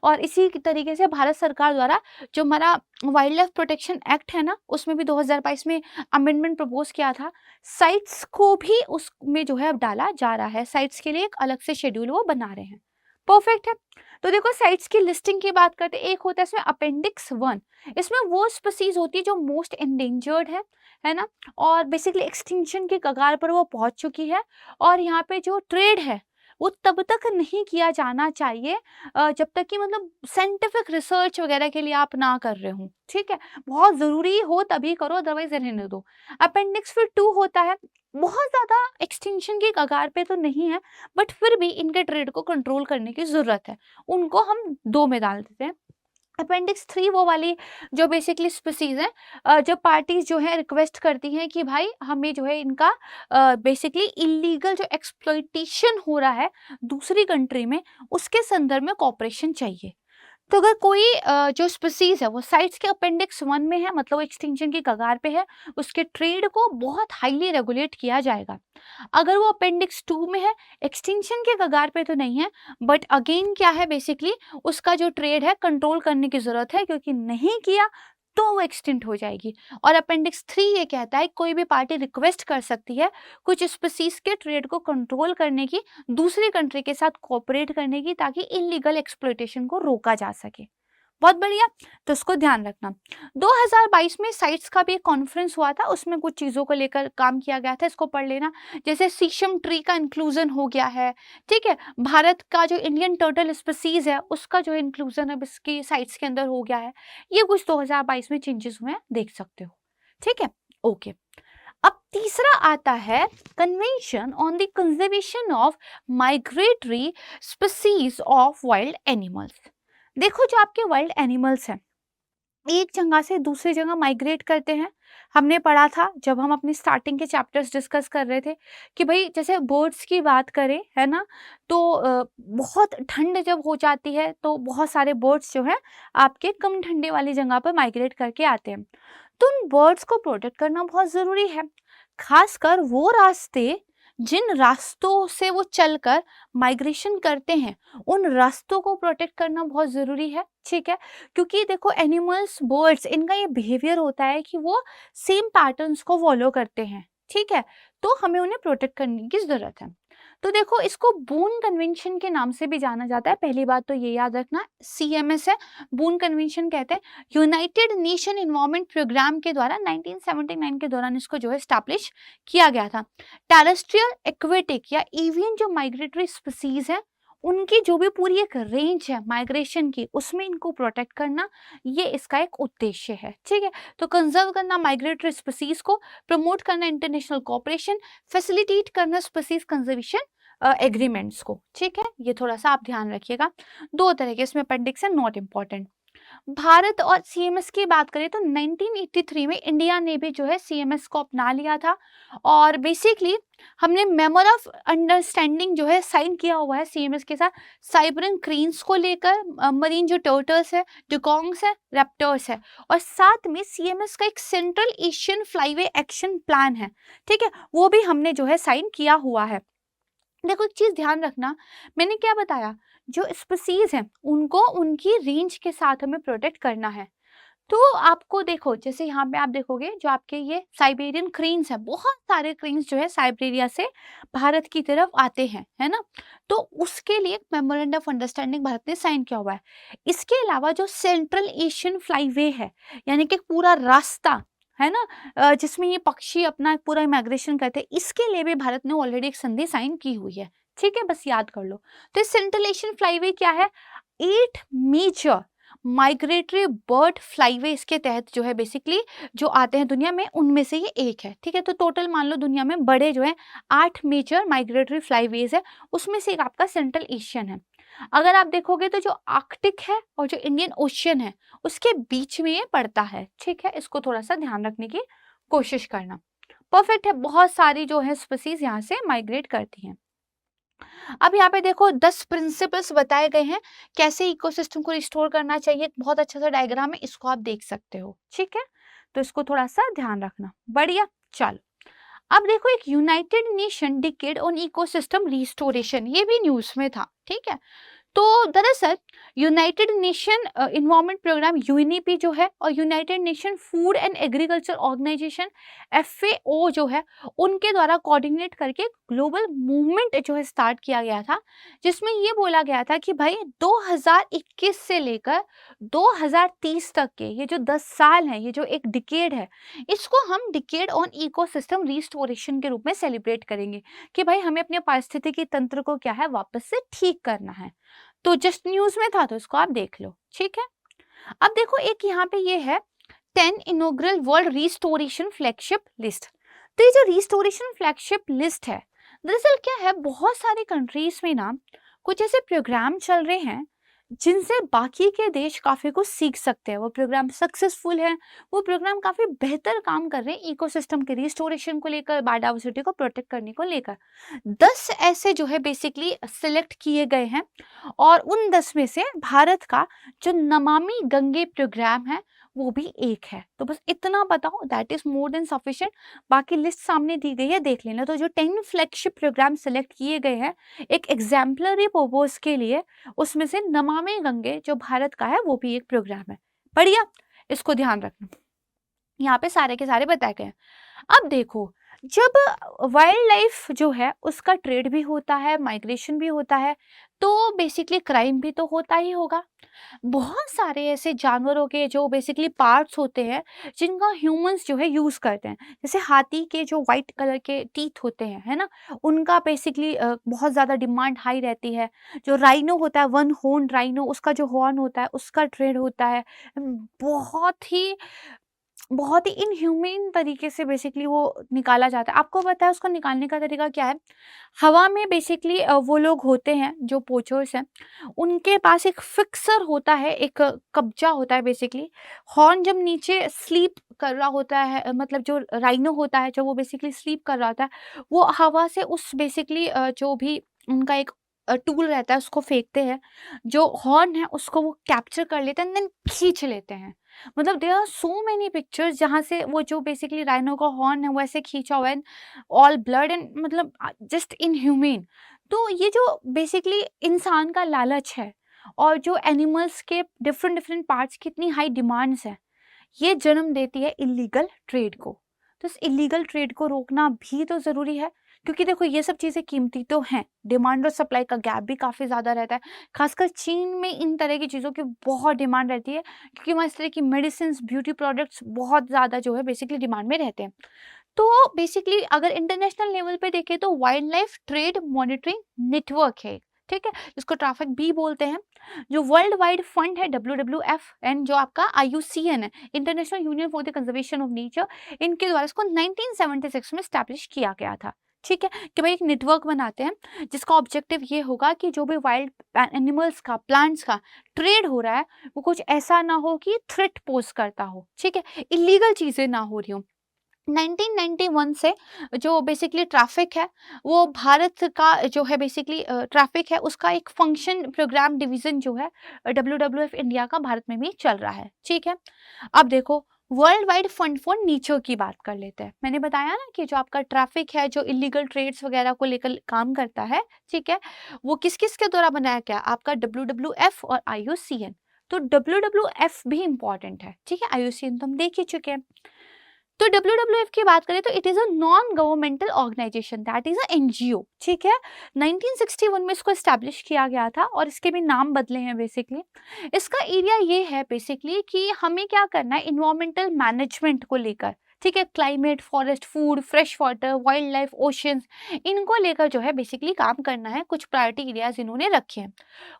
और इसी तरीके से भारत सरकार द्वारा जो हमारा वाइल्ड लाइफ प्रोटेक्शन एक्ट है ना, उसमें भी 2022 में अमेंडमेंट प्रपोज किया था, साइट्स को भी उसमें जो है अब डाला जा रहा है। साइट्स के लिए एक अलग से शेड्यूल वो बना रहे हैं। परफेक्ट है। तो देखो, साइट्स की लिस्टिंग की बात करते हैं, एक होता है इसमें अपेंडिक्स 1, इसमें वो स्पीसीज होती है जो मोस्ट एंडेंजर्ड है ना, और बेसिकली एक्सटिंक्शन की कगार पर वो पहुंच चुकी है, और यहाँ पे जो ट्रेड है वो तब तक नहीं किया जाना चाहिए जब तक कि मतलब साइंटिफिक रिसर्च वगैरह के लिए आप ना कर रहे हो, ठीक है। बहुत ज़रूरी हो तभी करो, अदरवाइज रहने दो। अपेंडिक्स फिर 2 होता है, बहुत ज़्यादा एक्सटिंक्शन की कगार पे तो नहीं है, बट फिर भी इनके ट्रेड को कंट्रोल करने की ज़रूरत है, उनको हम 2 में डाल देते हैं। अपेंडिक्स 3 वो वाली जो बेसिकली स्पीसीज है, जब पार्टीज जो है रिक्वेस्ट करती हैं कि भाई हमें जो है इनका बेसिकली इलीगल जो एक्सप्लॉइटेशन हो रहा है दूसरी कंट्री में, उसके संदर्भ में कॉपरेशन चाहिए। तो अगर कोई जो स्पीसीज है वो साइट्स के अपेंडिक्स 1 में है, मतलब एक्सटिंक्शन की कगार पे है, उसके ट्रेड को बहुत हाईली रेगुलेट किया जाएगा। अगर वो अपेंडिक्स 2 में है, एक्सटिंक्शन के कगार पे तो नहीं है, बट अगेन क्या है, बेसिकली उसका जो ट्रेड है कंट्रोल करने की जरूरत है, क्योंकि नहीं किया तो वो एक्सटिंक्ट हो जाएगी। और अपेंडिक्स 3 ये कहता है कोई भी पार्टी रिक्वेस्ट कर सकती है कुछ स्पीसीज के ट्रेड को कंट्रोल करने की, दूसरी कंट्री के साथ कोऑपरेट करने की, ताकि इलीगल एक्सप्लॉइटेशन को रोका जा सके। बहुत बढ़िया, तो इसको ध्यान रखना। 2022 में साइट्स का भी एक कॉन्फ्रेंस हुआ था, उसमें कुछ चीज़ों को लेकर काम किया गया था, इसको पढ़ लेना। जैसे सीशम ट्री का इंक्लूजन हो गया है, ठीक है। भारत का जो इंडियन टर्टल स्पीसीज है उसका जो इंक्लूजन अब इसकी साइट्स के अंदर हो गया है। ये कुछ 2022 में चेंजेस हुए हैं, देख सकते हो, ठीक है। ओके, अब तीसरा आता है convention on the conservation of migratory species of wild animals. देखो, जो आपके वाइल्ड एनिमल्स हैं एक जगह से दूसरी जगह माइग्रेट करते हैं। हमने पढ़ा था जब हम अपनी स्टार्टिंग के चैप्टर्स डिस्कस कर रहे थे कि भाई जैसे बर्ड्स की बात करें, है ना, तो बहुत ठंड जब हो जाती है तो बहुत सारे बर्ड्स जो हैं आपके कम ठंडे वाली जगह पर माइग्रेट करके आते हैं। तो उन बर्ड्स को प्रोटेक्ट करना बहुत ज़रूरी है, खासकर वो रास्ते जिन रास्तों से वो चलकर माइग्रेशन करते हैं, उन रास्तों को प्रोटेक्ट करना बहुत ज़रूरी है, ठीक है। क्योंकि देखो, एनिमल्स, बर्ड्स, इनका ये बिहेवियर होता है कि वो सेम पैटर्न्स को फॉलो करते हैं, ठीक है। तो हमें उन्हें प्रोटेक्ट करने की ज़रूरत है। तो देखो, इसको बून कन्वेंशन के नाम से भी जाना जाता है। पहली बात तो ये याद रखना, CMS है, बून कन्वेंशन कहते हैं। यूनाइटेड नेशन इन्वायरमेंट प्रोग्राम के द्वारा 1979 के दौरान इसको जो है स्टैब्लिश किया गया था। टेरेस्ट्रियल, एक्वेटिक या एवियन जो माइग्रेटरी स्पीसीज है, उनकी जो भी पूरी एक रेंज है माइग्रेशन की, उसमें इनको प्रोटेक्ट करना, ये इसका एक उद्देश्य है, ठीक है। तो कंजर्व करना माइग्रेटरी स्पीसीज को, प्रमोट करना इंटरनेशनल कोऑपरेशन, फैसिलिटेट करना स्पीसीज कंजर्वेशन एग्रीमेंट्स को, ठीक है। ये थोड़ा सा आप ध्यान रखिएगा। 2 तरह के इसमें अपेंडिक्स है, नॉट इम्पॉर्टेंट। भारत और CMS की बात करें तो 1983 में इंडिया ने भी जो है CMS को अपना लिया था, और बेसिकली हमने मेमोर ऑफ अंडरस्टैंडिंग जो है साइन किया हुआ है CMS के साथ, साइबरन क्रीन्स को लेकर, मरीन जो टर्टल्स है, डुगोंग्स है, रैप्टर्स है, और साथ में CMS का एक central Asian flyway action plan है, ठीक है, वो भी हमने जो है साइन किया हुआ है। देखो, एक चीज ध्यान रखना, मैंने क्या बताया, जो स्पीसीज हैं उनको उनकी रेंज के साथ हमें प्रोटेक्ट करना है। तो आपको देखो, जैसे यहाँ पे आप देखोगे जो आपके ये साइबेरियन क्रेन्स है, बहुत सारे क्रेन्स जो है साइबेरिया से भारत की तरफ आते हैं, है ना। तो उसके लिए मेमोरेंडम ऑफ अंडरस्टैंडिंग भारत ने साइन किया हुआ है। इसके अलावा जो सेंट्रल एशियन फ्लाईवे है, यानी कि पूरा रास्ता है ना, जिसमें ये पक्षी अपना पूरा माइग्रेशन करते हैं, इसके लिए भी भारत ने ऑलरेडी एक संधि साइन की हुई है, ठीक है, बस याद कर लो। तो सेंट्रल एशियन फ्लाईवे क्या है, 8 मेजर माइग्रेटरी बर्ड फ्लाईवे इसके तहत जो है बेसिकली जो आते हैं दुनिया में, उनमें से ये एक है, ठीक है। तो टोटल मान लो दुनिया में बड़े जो है 8 मेजर माइग्रेटरी फ्लाईवेज है, उसमें से एक आपका सेंट्रल एशियन है। अगर आप देखोगे तो जो आर्कटिक है और जो इंडियन ओशियन है, उसके बीच में ये पड़ता है, ठीक है। इसको थोड़ा सा ध्यान रखने की कोशिश करना। परफेक्ट है, बहुत सारी जो है स्पीसीज यहाँ से माइग्रेट करती हैं। अब यहाँ पे देखो 10 प्रिंसिपल्स बताए गए हैं कैसे इकोसिस्टम को रिस्टोर करना चाहिए, बहुत अच्छा सा डायग्राम है, इसको आप देख सकते हो, ठीक है। तो इसको थोड़ा सा ध्यान रखना, बढ़िया। चलो, अब देखो, एक United Nation decade on ecosystem restoration, ये भी न्यूज में था, ठीक है। तो दरअसल United Nation environment programme UNEP जो है और United Nation food and agriculture organisation FAO जो है, उनके द्वारा कोऑर्डिनेट करके ग्लोबल मूवमेंट जो है स्टार्ट किया गया था, जिसमें ये बोला गया था कि भाई 2021 से लेकर 2030 तक के ये जो 10 साल हैं, ये जो एक डिकेड है, इसको हम डिकेड ऑन इकोसिस्टम रिस्टोरेशन के रूप में सेलिब्रेट करेंगे कि भाई हमें अपने पारिस्थितिकी तंत्र को क्या है वापस से ठीक करना है। तो जस्ट न्यूज में था तो इसको आप देख लो, ठीक है। अब देखो एक यहाँ पे ये है 10 inaugural world restoration flagship list. तो ये जो रिस्टोरेशन फ्लैगशिप लिस्ट है, दरअसल क्या है, बहुत सारी कंट्रीज में ना कुछ ऐसे प्रोग्राम चल रहे हैं जिनसे बाकी के देश काफी कुछ सीख सकते हैं। वो प्रोग्राम सक्सेसफुल है, वो प्रोग्राम काफी बेहतर काम कर रहे हैं इकोसिस्टम के रिस्टोरेशन को लेकर, बायोडाइवर्सिटी को प्रोटेक्ट करने को लेकर। 10 ऐसे जो है बेसिकली सिलेक्ट किए गए हैं और उन 10 में से भारत का जो नमामि गंगे प्रोग्राम है वो भी एक है। तो बस इतना बताओ, that is more than sufficient. बाकी लिस्ट सामने दी गई है, देख लेना। तो जो 10 फ्लैगशिप प्रोग्राम सिलेक्ट किए गए हैं एक एग्जाम्पलरी पर्पस के लिए, उसमें से नमामि गंगे जो भारत का है वो भी एक प्रोग्राम है। बढ़िया, इसको ध्यान रखना। यहाँ पे सारे के सारे बताए गए हैं। अब देखो, जब वाइल्ड लाइफ जो है उसका ट्रेड भी होता है, माइग्रेशन भी होता है, तो बेसिकली क्राइम भी तो होता ही होगा। बहुत सारे ऐसे जानवरों के जो बेसिकली पार्ट्स होते हैं जिनका ह्यूमंस जो है यूज करते हैं, जैसे हाथी के जो वाइट कलर के टीथ होते हैं, है ना, उनका बेसिकली बहुत ज़्यादा डिमांड हाई रहती है। जो राइनो होता है, वन हॉर्न राइनो, उसका जो हॉर्न होता है उसका ट्रेड होता है। बहुत ही इनह्यूमेन तरीके से बेसिकली वो निकाला जाता है। आपको पता है उसको निकालने का तरीका क्या है? हवा में बेसिकली वो लोग होते हैं जो पोचर्स हैं, उनके पास एक फिक्सर होता है, एक कब्जा होता है बेसिकली। हॉर्न जब नीचे स्लीप कर रहा होता है, मतलब जो राइनो होता है जब वो बेसिकली स्लीप कर रहा होता है, वो हवा से उस बेसिकली जो भी उनका एक टूल रहता है उसको फेंकते हैं। जो हॉर्न है उसको वो कैप्चर कर लेते हैं, देन खींच लेते हैं। मतलब there are so many pictures जहाँ से वो जो बेसिकली राइनो का हॉर्न है वो ऐसे खींचा हुआ है, ऑल ब्लड एंड मतलब जस्ट इनह्यूमेन। तो ये जो बेसिकली इंसान का लालच है और जो एनिमल्स के डिफरेंट डिफरेंट पार्ट्स की इतनी हाई डिमांड्स है, ये जन्म देती है इलीगल ट्रेड को। तो इस इलीगल ट्रेड को रोकना भी तो ज़रूरी है, क्योंकि देखो ये सब चीज़ें कीमती तो हैं, डिमांड और सप्लाई का गैप भी काफ़ी ज़्यादा रहता है। खासकर चीन में इन तरह की चीज़ों की बहुत डिमांड रहती है, क्योंकि वहाँ इस तरह की मेडिसिन, ब्यूटी प्रोडक्ट्स बहुत ज़्यादा जो है बेसिकली डिमांड में रहते हैं। तो बेसिकली अगर इंटरनेशनल लेवल पे देखें तो wild life trade monitoring network है, ठीक है, जिसको ट्रैफिक भी बोलते हैं। जो वर्ल्ड वाइड फंड है WWF एंड जो आपका IUCN है, international union for the conservation of nature, इनके द्वारा इसको 1976 में स्टैब्लिश किया गया था। ठीक है, कि भाई एक नेटवर्क बनाते हैं जिसका ऑब्जेक्टिव ये होगा कि जो भी वाइल्ड एनिमल्स का, प्लांट्स का ट्रेड हो रहा है वो कुछ ऐसा ना हो कि थ्रेट पोज करता हो, ठीक है, इलीगल चीज़ें ना हो रही हो। 1991 से जो बेसिकली ट्रैफिक है वो भारत का जो है बेसिकली ट्रैफिक है उसका एक फंक्शन प्रोग्राम डिवीजन जो है WWF इंडिया का भारत में भी चल रहा है, ठीक है। अब देखो world wide fund for nature की बात कर लेते हैं। मैंने बताया ना कि जो आपका ट्रैफिक है जो इलीगल ट्रेड्स वगैरह को लेकर काम करता है, ठीक है, वो किस किस के द्वारा बनाया गया? आपका WWF और IUCN। तो WWF भी इंपॉर्टेंट है, ठीक है, IUCN तो हम देख ही चुके हैं। तो WWF की बात करें तो it is a non governmental organisation, that is a NGO, ठीक है। 1961 में इसको एस्टैब्लिश किया गया था और इसके भी नाम बदले हैं बेसिकली। इसका एरिया ये है बेसिकली कि हमें क्या करना है इन्वायरमेंटल मैनेजमेंट को लेकर, ठीक है, climate, forest, food, fresh water, wild life, oceans, इनको लेकर जो है बेसिकली काम करना है। कुछ प्रायोरिटी एरियाज इन्होंने रखे हैं।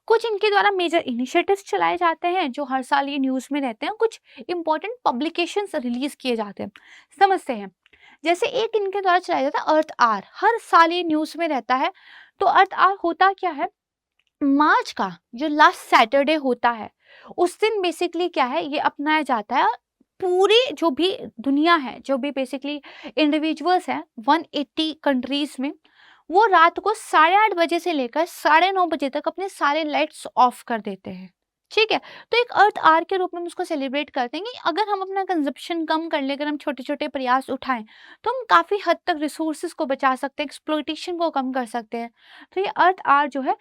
कुछ इनके द्वारा मेजर इनिशिएटिव्स चलाए जाते हैं जो हर साल ये न्यूज़ में रहते हैं। कुछ इंपॉर्टेंट पब्लिकेशंस रिलीज किए जाते हैं। समझते हैं, जैसे एक इनके द्वारा चलाया जाता है अर्थ आर, हर साल ये न्यूज़ में रहता है। तो अर्थ आर होता क्या है? मार्च का जो लास्ट सैटरडे होता है उस दिन बेसिकली क्या है ये अपनाया जाता है। पूरी जो भी दुनिया है, जो भी बेसिकली इंडिविजुअल्स हैं 180 कंट्रीज में, वो रात को 8:30 बजे से लेकर 9:30 बजे तक अपने सारे लाइट्स ऑफ कर देते हैं, ठीक है? तो एक अर्थ आवर के रूप में हम उसको सेलिब्रेट करते हैं कि अगर हम अपना कंज़म्पशन कम कर लें, अगर हम छोटे-छोटे प्रयास उठाएँ, तो हम काफ़ी हद तक रिसोर्सेज़ को बचा सकते हैं, एक्सप्लॉइटेशन को कम कर सकते हैं। तो ये अर्थ आवर जो है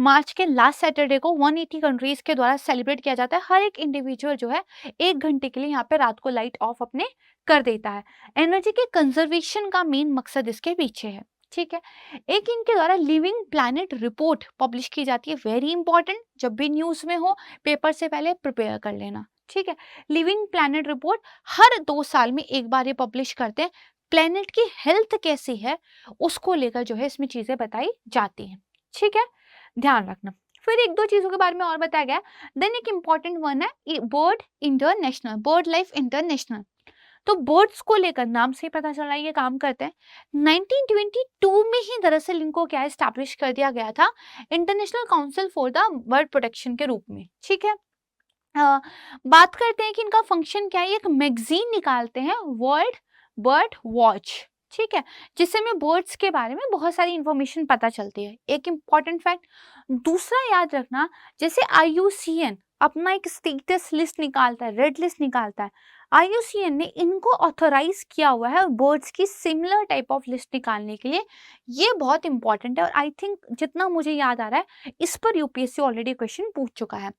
मार्च के लास्ट सैटरडे को 180 कंट्रीज़ के द्वारा सेलिब्रेट किया जाता है। हर एक इंडिविजुअल जो है 1 घंटे के लिए यहाँ पे रात को लाइट ऑफ अपने कर देता है। एनर्जी के कंज़र्वेशन का मेन मकसद इसके पीछे है। ठीक है? एक इनके द्वारा लिविंग प्लैनेट रिपोर्ट पब्लिश की जाती है, वेरी इंपॉर्टेंट, जब भी न्यूज़ में हो पेपर से पहले प्रिपेयर कर लेना। ठीक है? लिविंग प्लैनेट रिपोर्ट हर 2 साल में एक बार ये पब्लिश करते हैं। प्लैनेट की हेल्थ कैसी है उसको लेकर जो है इसमें चीज़ें बताई जाती हैं। ठीक है? ध्यान रखना। फिर 1-2 चीज़ों के बारे में और बताया गया है। देन एक इम्पॉर्टेंट वन है bird international, bird life international. तो बर्ड्स को लेकर नाम से ही पता चला ये काम करते हैं। 1922 में ही दरअसल इनको क्या एस्टैब्लिश कर दिया गया था international council for the bird protection के रूप में। ठीक है? बात करते हैं कि इनका फंक्शन क्या है। एक मैगजीन निकालते हैं वर्ल्ड बर्ड वॉच, ठीक है, जिससे हमें बर्ड्स के बारे में बहुत सारी इंफॉर्मेशन पता चलती है। एक इम्पॉर्टेंट फैक्ट। दूसरा याद रखना, जैसे IUCN अपना एक स्टेटस लिस्ट निकालता है, रेड लिस्ट निकालता है, IUCN ने इनको ऑथोराइज किया हुआ है बर्ड्स की सिमिलर टाइप ऑफ लिस्ट निकालने के लिए। ये बहुत इंपॉर्टेंट है और आई थिंक जितना मुझे याद आ रहा है इस पर UPSC ऑलरेडी क्वेश्चन पूछ चुका है।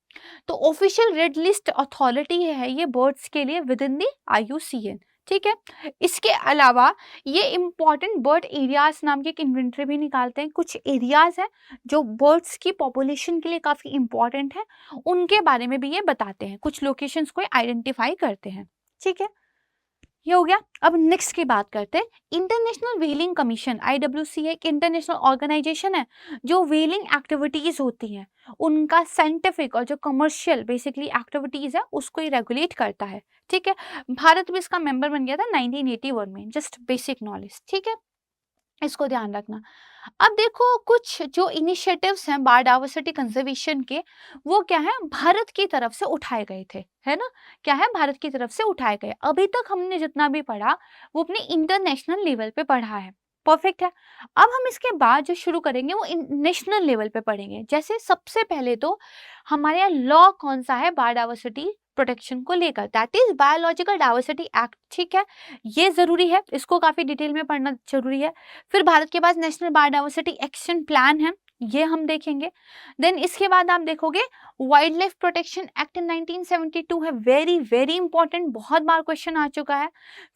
तो ऑफिशियल रेड लिस्ट अथॉरिटी है ये बर्ड्स के लिए विद इन दी IUCN। ठीक है? इसके अलावा ये इंपॉर्टेंट बर्ड एरियाज नाम की एक इन्वेंटरी भी निकालते हैं। कुछ एरियाज हैं जो बर्ड्स की पॉपुलेशन के लिए काफ़ी इंपॉर्टेंट है, उनके बारे में भी ये बताते हैं, कुछ लोकेशंस को आइडेंटिफाई करते हैं। ठीक है? ये हो गया। अब नेक्स्ट की बात करते हैं। इंटरनेशनल व्हेलिंग कमीशन IWC एक इंटरनेशनल ऑर्गेनाइजेशन है जो व्हेलिंग एक्टिविटीज होती हैं उनका साइंटिफिक और जो कमर्शियल बेसिकली एक्टिविटीज है उसको ही रेगुलेट करता है। ठीक है? भारत भी इसका मेंबर बन गया था 1981 में। Just basic knowledge. ठीक है? इसको ध्यान रखना। अब देखो कुछ जो इनिशिएटिव्स हैं बायोडायवर्सिटी कंजर्वेशन के, वो क्या है भारत की तरफ से उठाए गए थे, है ना? क्या है भारत की तरफ से उठाए गए। अभी तक हमने जितना भी पढ़ा वो अपने इंटरनेशनल लेवल पे पढ़ा है। परफेक्ट है। अब हम इसके बाद जो शुरू करेंगे वो नेशनल लेवल पे पढ़ेंगे। जैसे सबसे पहले तो हमारे यहाँ लॉ कौन सा है बायोडायवर्सिटी प्रोटेक्शन को लेकर, that is biological diversity act. ठीक है? ये जरूरी है, इसको काफी डिटेल में पढ़ना जरूरी है। फिर भारत के पास नेशनल बायोडायवर्सिटी एक्शन प्लान है, ये हम देखेंगे। देन इसके बाद आप देखोगे वाइल्ड लाइफ प्रोटेक्शन एक्ट 1972 है, वेरी वेरी इंपॉर्टेंट, बहुत बार क्वेश्चन आ चुका है।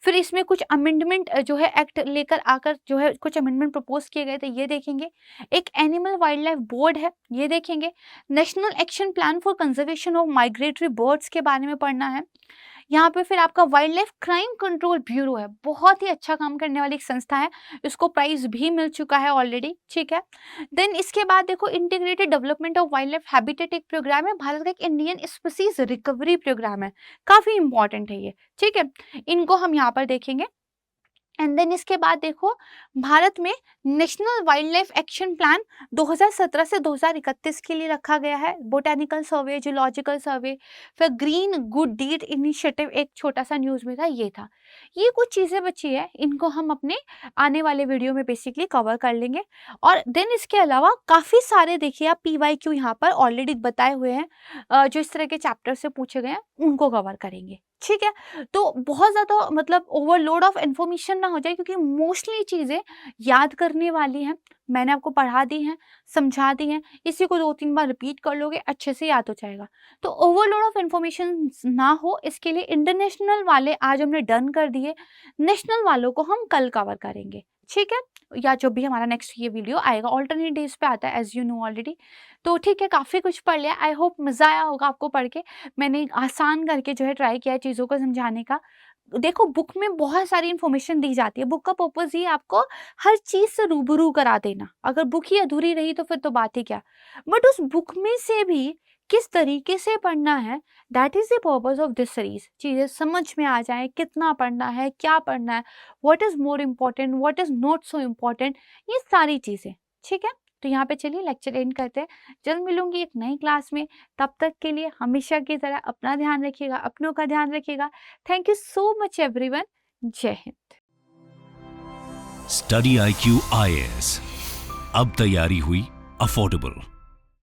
फिर इसमें कुछ अमेंडमेंट जो है एक्ट लेकर आकर जो है कुछ अमेंडमेंट प्रपोज किए गए थे, ये देखेंगे। एक एनिमल वाइल्ड लाइफ बोर्ड है, ये देखेंगे। National action plan for conservation of migratory birds के बारे में पढ़ना है। यहाँ पे फिर आपका wild life crime control bureau है, बहुत ही अच्छा काम करने वाली एक संस्था है, इसको प्राइज भी मिल चुका है ऑलरेडी। ठीक है? देन इसके बाद देखो integrated development of wild life habitat एक प्रोग्राम है, भारत का एक इंडियन स्पीसीज रिकवरी प्रोग्राम है, काफी इंपॉर्टेंट है ये। ठीक है? इनको हम यहाँ पर देखेंगे। एंड देन इसके बाद देखो भारत में national wild life action plan 2017 से 2031 के लिए रखा गया है। बोटेनिकल सर्वे, जूलॉजिकल सर्वे, फिर ग्रीन गुड डीड इनिशिएटिव एक छोटा सा न्यूज़ में था, ये था। ये कुछ चीज़ें बची है, इनको हम अपने आने वाले वीडियो में बेसिकली कवर कर लेंगे। और देन इसके अलावा काफ़ी सारे देखिए आप PYQ यहाँ पर ऑलरेडी बताए हुए हैं, जो इस तरह के चैप्टर से पूछे गए हैं उनको कवर करेंगे। ठीक है? तो बहुत ज़्यादा मतलब ओवरलोड ऑफ इन्फॉर्मेशन ना हो जाए, क्योंकि मोस्टली चीज़ें याद करने वाली हैं, मैंने आपको पढ़ा दी हैं, समझा दी हैं, इसी को 2-3 बार रिपीट कर लोगे अच्छे से याद हो जाएगा। तो ओवरलोड ऑफ इन्फॉर्मेशन ना हो इसके लिए इंटरनेशनल वाले आज हमने डन कर दिए, नेशनल वालों को हम कल कवर करेंगे। ठीक है? या जो भी हमारा नेक्स्ट ये वीडियो आएगा, ऑल्टरनेट डेज पे आता है एज यू नो ऑलरेडी। तो ठीक है, काफ़ी कुछ पढ़ लिया, आई होप मज़ा आया होगा आपको पढ़ के। मैंने आसान करके जो है ट्राई किया है चीज़ों को समझाने का। देखो बुक में बहुत सारी इन्फॉर्मेशन दी जाती है, बुक का पर्पज़ ही आपको हर चीज़ से रूबरू करा देना। अगर बुक ही अधूरी रही तो फिर तो बात ही क्या। बट उस बुक में से भी किस तरीके से पढ़ना है, that is the purpose of this series. चीज़ें समझ में आ जाए, कितना पढ़ना है, क्या पढ़ना है, what is more important, what is not so important, ये सारी चीज़ें। ठीक है? तो यहाँ पे चलिए लेक्चर एंड करते हैं। जल्द मिलूंगी एक नई क्लास में, तब तक के लिए हमेशा की तरह अपना ध्यान रखिएगा, अपनों का ध्यान रखिएगा। Thank you so much everyone. जय हिंद। स्टडी IQ IAS, अब तैयारी हुई अफोर्डेबल।